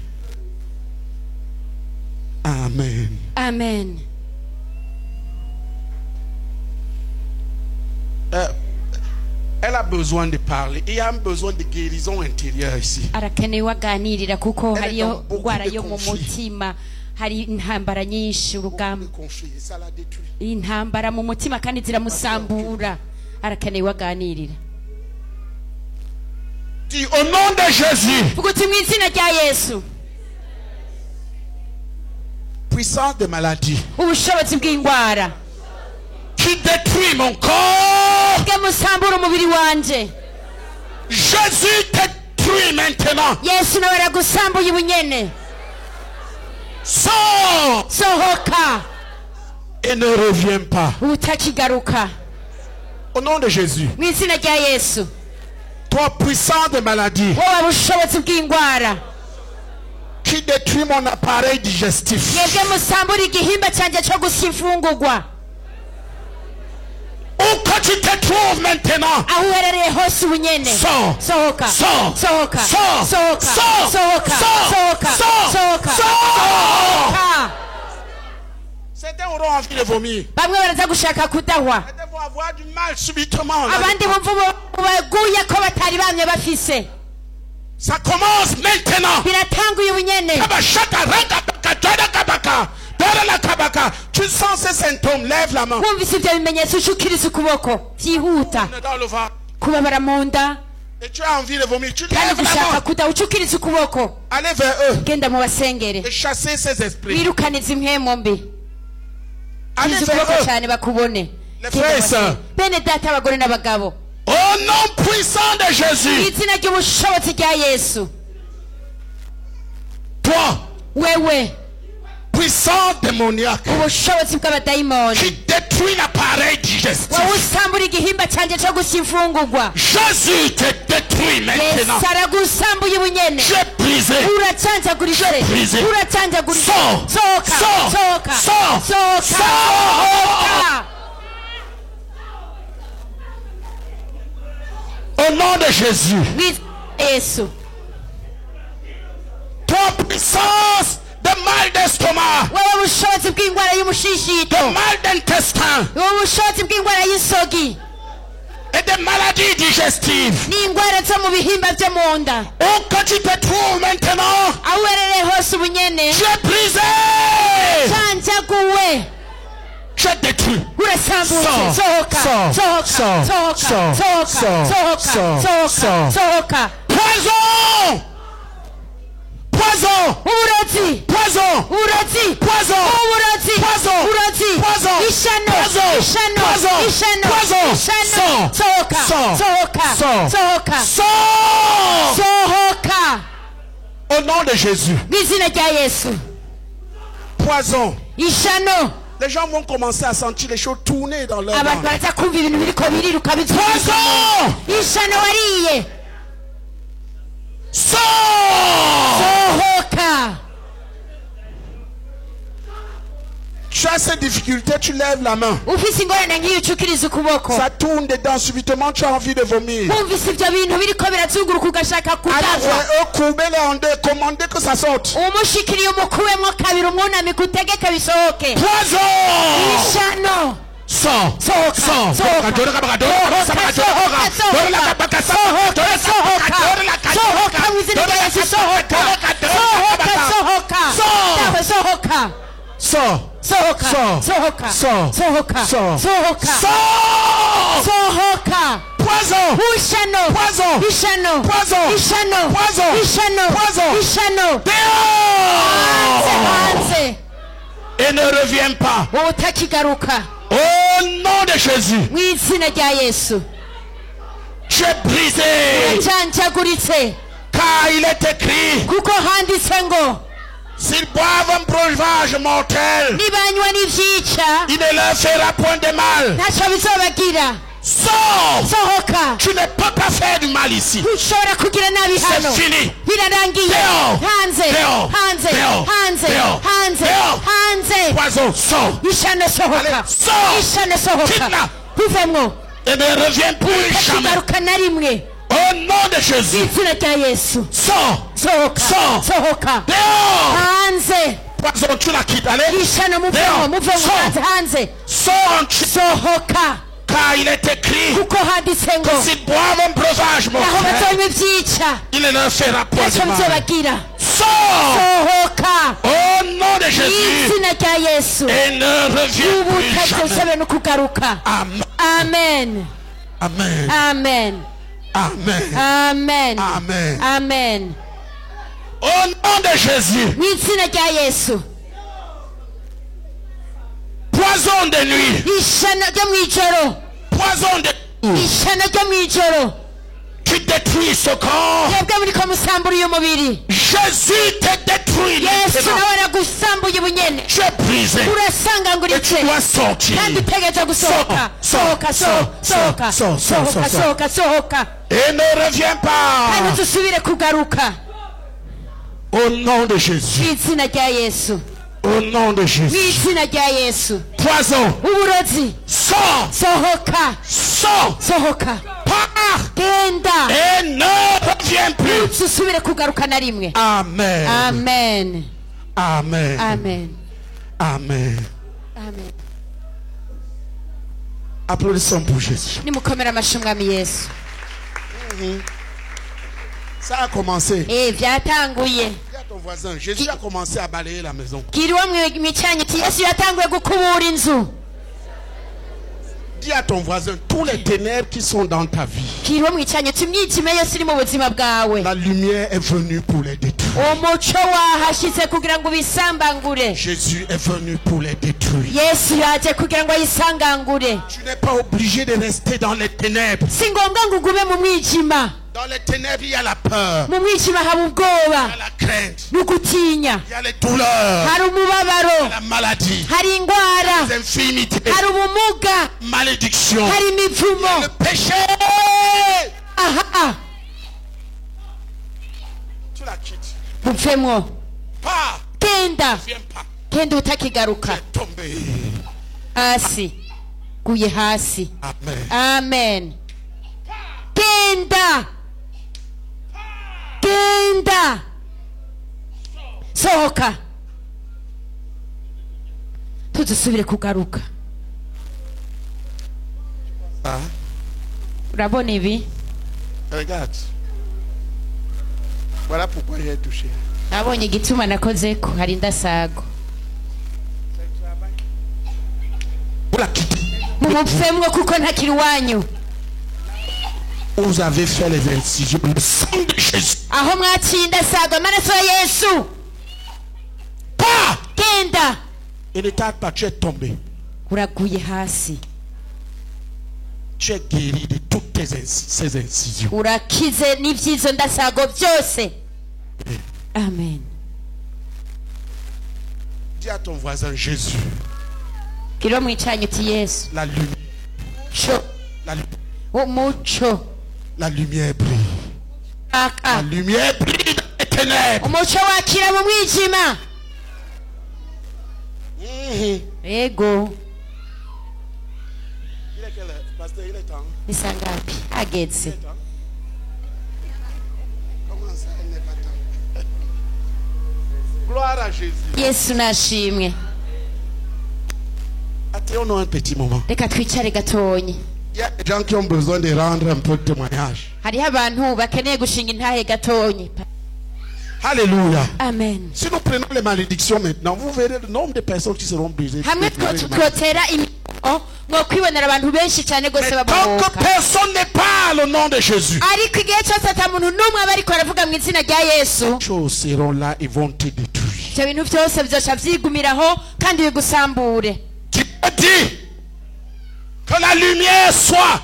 Amen. Amen. Elle a besoin de parler. Il y a un besoin de guérison intérieure ici. Arakenewe aganirira kuko hariyo indwara yo mu mutima, hari intambara nyinshi urugamba. Intambara mu mutima kandi ziramusambura. Arakenewe aganirira. Dis au nom de Jésus. Vuguti mwizina rya Yesu. Puissance de maladie. Ubushobozi bw'indwara. Qui détruit mon corps. Musambura umubiri wanje. Jésus détruit maintenant. Yesu nawe aragusambuye ubunyene. Sors. Sohoka. Et ne reviens pas. Utakigaruka. Au nom de Jésus. Mwizina rya Yesu. Toi puissant de maladie. Wowe bushobozi bw'indwara. Qui détruit mon appareil digestif. Yebwe musambura igihimba cyanje cyo gusifungurwa. Où que tu te trouves maintenant. Sohoka. Certains auront envie de vomir. Certains vont avoir du mal subitement. Ça commence maintenant. Tu sens ces symptômes, lève la main. Et tu as envie de vomir, tu lèves la main. Allez vers eux et chasser ces esprits. Allez vers eux, les frères et sœurs. Au nom puissant de Jésus. Toi, puissant démoniaque qui détruit l'appareil digestif. Jésus te détruit maintenant. J'ai brisé. Sors. Au nom de Jésus. Toi puissance de mal d'estomac, de mal d'intestin et de maladies digestives. Où que tu te trouves maintenant, tu es brisé. Je détruis. Poison. Poison! Poison! Poison! Poison! Poison! Poison! Au nom de Jésus. Poison. Les gens vont commencer à sentir les choses tourner dans leur monde. Tu as cette difficulté, tu lèves la main. Ça tourne dedans, subitement tu as envie de vomir. Alors, eux, courbez-les en deux, commandez que ça sorte. Poison! Sors! Et ne reviens pas. Au nom de Jésus. Tu es brisé. Car il est écrit. S'ils boivent un breuvage mortel, il ne leur fera point de mal. Sors! Tu ne peux pas faire du mal ici. C'est fini. Poison, sors. Allez, sors. Quitte-la. Et ne reviens plus jamais. Au nom de Jésus. Sors. Poison, tu la quittes. Allez. Sors. Car il est écrit que s'ils boivent un breuvage mortel, il ne leur fera point de mal. Sors au nom de Jésus et ne reviens plus jamais. Amen. Amen. Amen. Amen. Amen. Amen. Amen. Au nom de Jésus. Poison de nuit. Poison de nuit. Qui détruit ce corps. Jésus te détruit. Tu es brisé. Et tu dois sortir. Et ne reviens pas. Au nom de Jésus. Au nom de Jésus. Poison. Sors. Pars. Et ne reviens plus. Amen. Amen. Amen. Amen. Amen. Amen. Applaudissons pour Jésus. Ça a commencé. Dis à ton voisin, Jésus a commencé à balayer la maison. Dis à ton voisin, tous les ténèbres qui sont dans ta vie, la lumière est venue pour les détruire. Jésus est venu pour les détruire. Tu n'es pas obligé de rester dans les ténèbres. Dans les ténèbres, il y a la peur. Il y a la crainte. Il y a les douleurs. Il y a la maladie. Les infirmités. Malédiction. Le péché. Tu la quittes. Pas. Ne viens pas. Tu es tombé. Amen. Amen. Sohoka. Tudusubire kugaruka. Urabona ibi? Regarde. Voilà pourquoi j'ai touché. Nabonye igituma nakoze ko hari ndasago. Mumufemwe kuko ntakiri wanyu. Vous avez fait les incisions. Le sang de Jésus. Aho mwatsinda saga maraso ya Yesu. Pas. Kenda. Et ne tarde pas, tu es tombé. uraguye hasi. Tu es guéri de toutes ces incisions. Urakize n'ivyizo ndasago byose. Amen. Dis à ton voisin Jésus. Kilo mwicanyi uti Yesu. La lumière. La lumière brille. La lumière brille dans les ténèbres. Umuco wakira mu mwijima. Ego. Il est quelle heure? Pasteur, il est temps. Isa ngapi? Ageze. Comment ça, il n'est pas temps? Gloire à Jésus. Yesu nashimwe. Attendons un petit moment. Reka twicare gatonyi. Il y a des gens qui ont besoin de rendre un peu de témoignage. Hariho abantu bakeneye gushinga intahe gatonyi. Alléluia. Amen. Si nous prenons les malédictions maintenant, vous verrez le nombre de personnes qui seront brisées. Hamwe twotera imiko ngo kwibonera abantu benshi cyane gose babohoka. Tant que personne ne parle au nom de Jésus. Ariko igihe cyose atamuntu numwe abariko aravuga mu izina rya Yesu. Choses seront là et vont te détruire. Cyo bintu byose bizoca vyigumiraho kandi bigusambure. Dit que la lumière soit.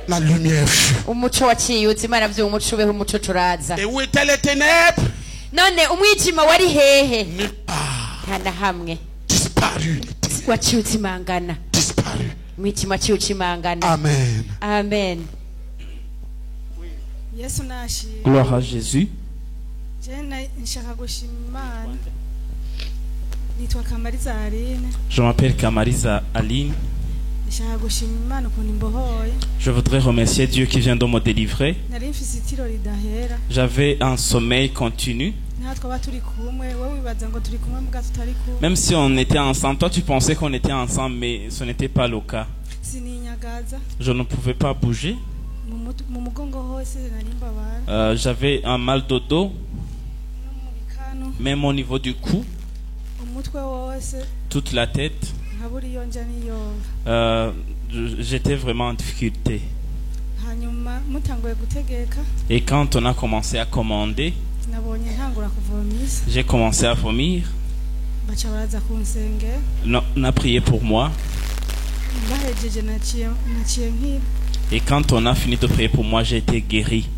La lumière fut. Et où étaient les ténèbres? Nulle part. Disparu. Disparu. Amen. Amen. Gloire à Jésus. Je m'appelle Kamariza Aline. Je voudrais remercier Dieu qui vient de me délivrer. J'avais un sommeil continu. Même si on était ensemble, toi tu pensais qu'on était ensemble, mais ce n'était pas le cas. Je ne pouvais pas bouger. J'avais un mal de dos, même au niveau du cou, toute la tête. J'étais vraiment en difficulté. Et quand on a commencé à commander, j'ai commencé à vomir. On a prié pour moi. Et quand on a fini de prier pour moi, j'ai été guéri.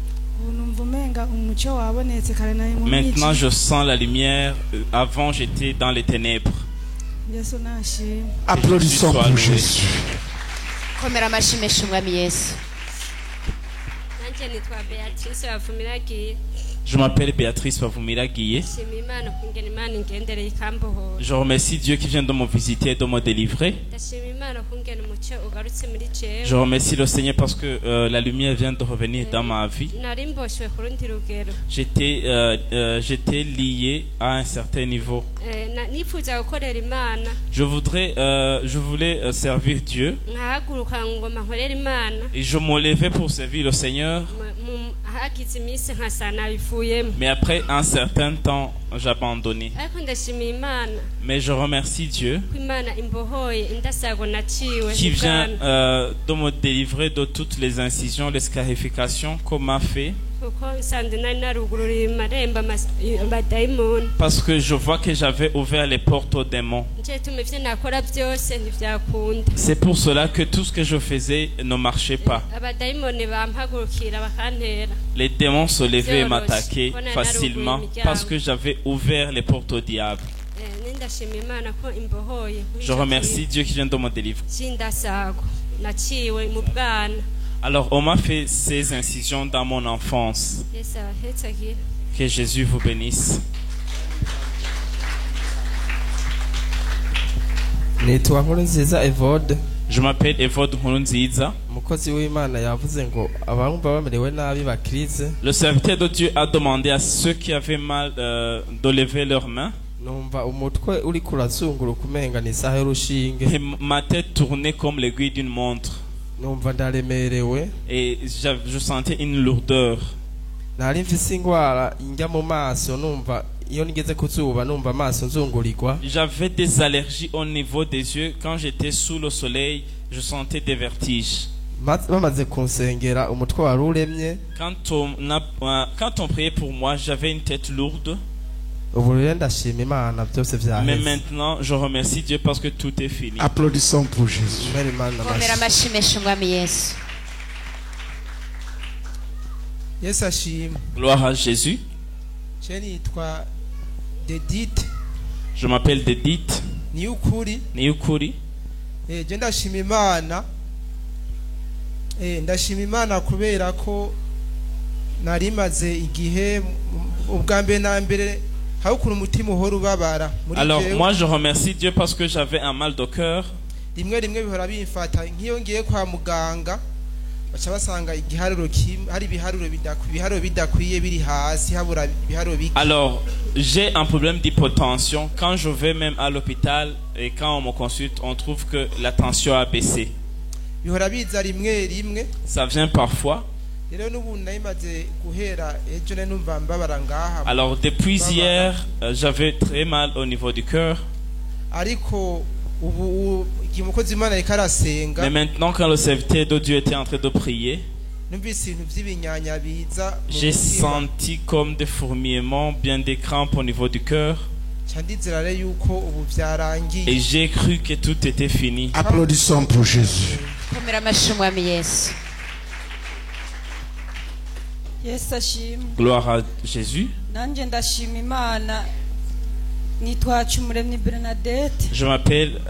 Maintenant, je sens la lumière. Avant, j'étais dans les ténèbres. Applaudissons pour Jésus. Je m'appelle Béatrice Wavumila Guillet. Je remercie Dieu qui vient de me visiter et de me délivrer. Je remercie le Seigneur parce que la lumière vient de revenir dans ma vie. J'étais lié à un certain niveau. Je voulais servir Dieu. Et je me levais pour servir le Seigneur. Mais après un certain temps, j'ai abandonné. Mais je remercie Dieu qui vient de me délivrer de toutes les incisions, les scarifications qu'on m'a fait. Parce que je vois que j'avais ouvert les portes aux démons. C'est pour cela que tout ce que je faisais ne marchait pas. Les démons se levaient et m'attaquaient facilement parce que j'avais ouvert les portes au diable. Je remercie Dieu qui vient de me délivrer. Alors, on m'a fait ces incisions dans mon enfance. Que Jésus vous bénisse. Je m'appelle Evode Nkurunziza. Le serviteur de Dieu a demandé à ceux qui avaient mal de lever leurs mains. Et ma tête tournait comme l'aiguille d'une montre. Et je sentais une lourdeur. J'avais des allergies au niveau des yeux. Quand j'étais sous le soleil, je sentais des vertiges. Quand on priait pour moi, j'avais une tête lourde. Mais maintenant, je remercie Dieu parce que tout est fini. Applaudissons pour Jésus. Gloire à Jésus. Je m'appelle Dedit Niukuri. ndashima Imana kubera ko nari maze igihe ubwambe na mbere hakuru umutima uhora ubabara. Alors moi je remercie Dieu parce que j'avais un mal de cœur. rimwe bihora bimfata nk'iyo ngiye kwa muganga bacha basanga igiharuro hari ibiharuro bidakwiye biri hasi habura ibiharuro biki. Alors j'ai un problème d'hypotension. Quand je vais même à l'hôpital et quand on me consulte, on trouve que la tension a baissé. Ça vient parfois. Alors depuis hier, j'avais très mal au niveau du cœur. Mais maintenant quand le serviteur de Dieu était en train de prier, j'ai senti comme des fourmillements, bien des crampes au niveau du cœur. Et j'ai cru que tout était fini. Applaudissons pour Jésus. Gloire à Jésus. Je m'appelle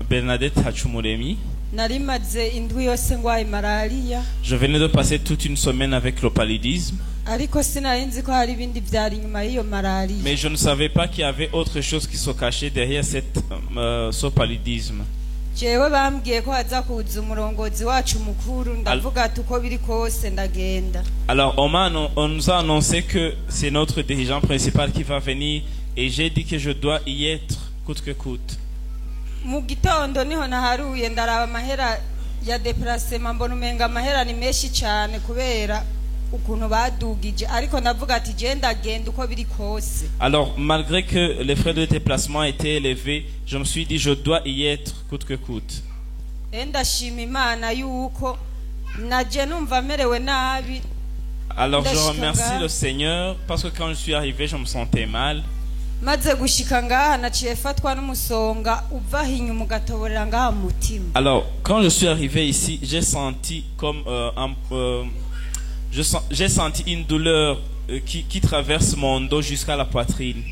Bernadette Hachumuremi. Je venais de passer toute une semaine avec le paludisme. Mais je ne savais pas qu'il y avait autre chose qui se cachait derrière ce paludisme. Alors on nous a annoncé que c'est notre dirigeant principal qui va venir et j'ai dit que je dois y être coûte que coûte. Alors malgré que les frais de déplacement étaient élevés, je me suis dit je dois y être coûte que coûte. Alors je remercie le Seigneur parce que quand je suis arrivé, je me sentais mal. Alors quand je suis arrivé ici, j'ai senti comme j'ai senti une douleur qui traverse mon dos jusqu'à la poitrine.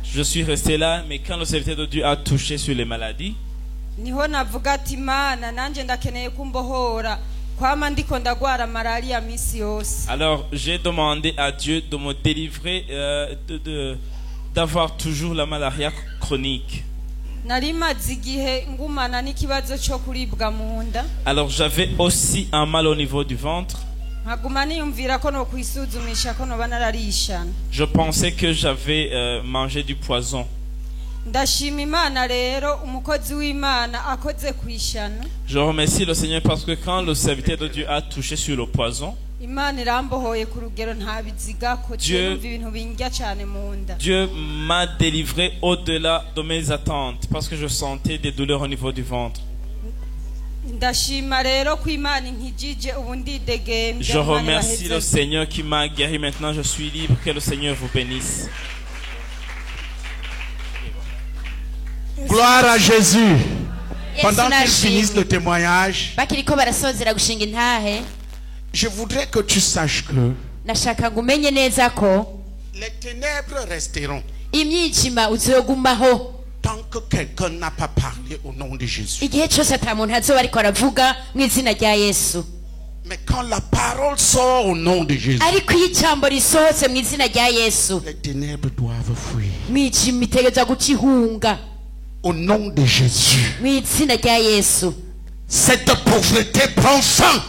Je suis resté là, mais quand le serviteur de Dieu a touché sur les maladies, alors j'ai demandé à Dieu de me délivrer d'avoir toujours la malaria chronique. Alors j'avais aussi un mal au niveau du ventre. Je pensais que j'avais mangé du poison. Je remercie le Seigneur parce que quand le serviteur de Dieu a touché sur le poison, Dieu m'a délivré au-delà de mes attentes parce que je sentais des douleurs au niveau du ventre. Je remercie le Seigneur qui m'a guéri. Maintenant je suis libre. Que le Seigneur vous bénisse. Gloire à Jésus. Pendant qu'ils finissent le témoignage, je voudrais que tu saches que les ténèbres resteront tant que quelqu'un n'a pas parlé au nom de Jésus. Mais quand la parole sort au nom de Jésus, les ténèbres doivent fuir. Au nom de Jésus, cette pauvreté prend fin.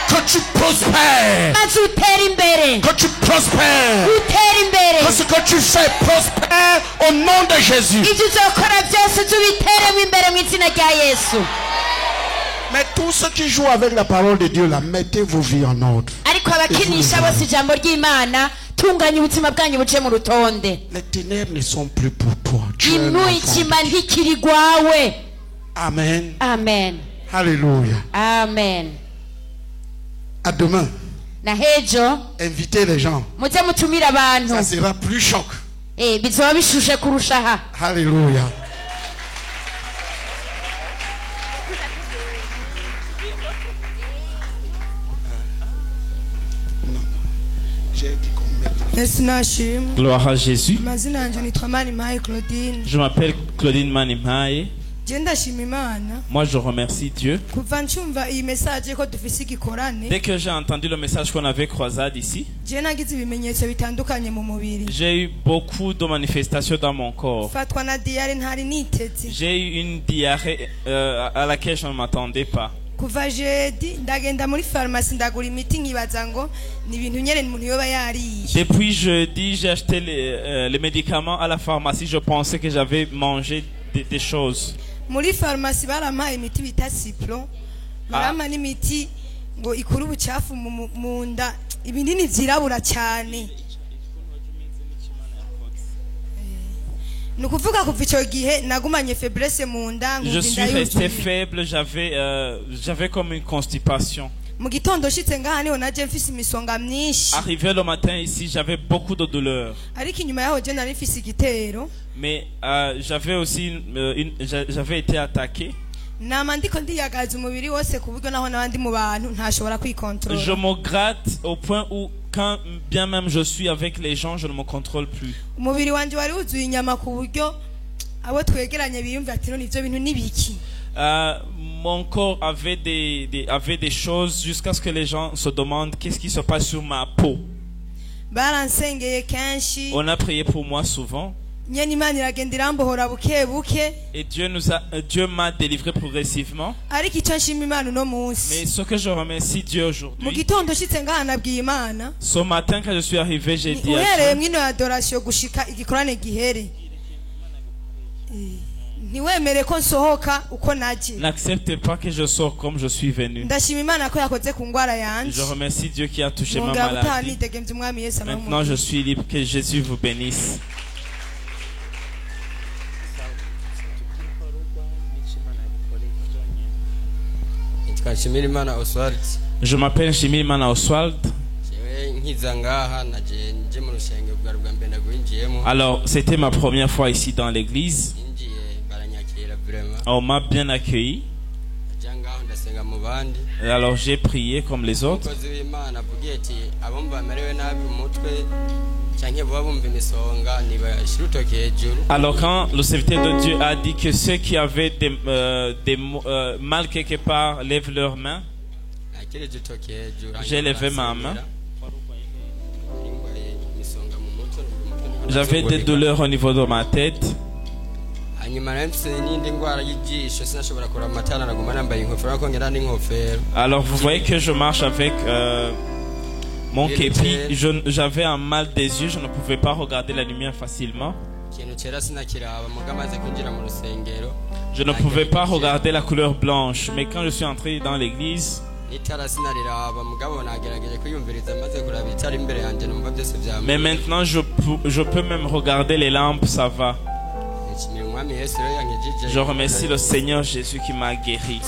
Que tu prospères. Que tu prospères. Que ce que tu fais prospère au nom de Jésus. Mais tous ceux qui jouent avec la parole de Dieu, là, mettez vos vies en ordre. Les ténèbres ne sont plus pour toi. Amen. Amen. Alléluia. Amen. À demain. Na hejo. Invitez les gens. Ça sera plus choc. Alléluia. Gloire à Jésus. Je m'appelle Claudine Manimaye. Moi je remercie Dieu. Dès que j'ai entendu le message qu'on avait croisade ici, j'ai eu beaucoup de manifestations dans mon corps. J'ai eu une diarrhée à laquelle je ne m'attendais pas. Depuis jeudi, j'ai acheté les médicaments à la pharmacie. Je pensais que j'avais mangé des choses. Muri pharmacie barampaye imiti bita Cipro barama n'imiti ngo ikuru ubucafu mu nda ibinini vyirabura cyane nukuvuga kuva ico gihe nagumanye faiblesse mu nda je suis resté faible, j'avais comme une constipation. Mu gitondo shitse ngaha niho naje mfise imisonga myinshi. Arrivé le matin ici, j'avais beaucoup de douleurs. Ariko inyuma yaho je nari mfise igitero. Mais j'avais aussi j'avais été attaqué. Je me gratte au point où quand bien même je suis avec les gens, je ne me contrôle plus. Mon corps avait des choses jusqu'à ce que les gens se demandent qu'est-ce qui se passe sur ma peau. On a prié pour moi souvent. Et Dieu m'a délivré progressivement. Mais ce que je remercie Dieu aujourd'hui, ce matin quand je suis arrivé, j'ai dit à Dieu, n'accepte pas que je sors comme je suis venu. Je remercie Dieu qui a touché ma maladie. Maintenant je suis libre. Que Jésus vous bénisse. Je m'appelle Shimirimana Oswald. Alors, c'était ma première fois ici dans l'église. On m'a bien accueilli. Alors, j'ai prié comme les autres. Alors quand le serviteur de Dieu a dit que ceux qui avaient des mal quelque part lèvent leurs mains, j'ai levé ma main. J'avais des douleurs au niveau de ma tête. Alors vous voyez que je marche avec mon képi. J'avais un mal des yeux, je ne pouvais pas regarder la lumière facilement. Je ne pouvais pas regarder la couleur blanche, mais quand je suis entré dans l'église, mais maintenant je peux même regarder les lampes, ça va. Je remercie le Seigneur Jésus qui m'a guéri.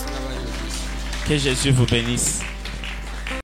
Que Jésus vous bénisse.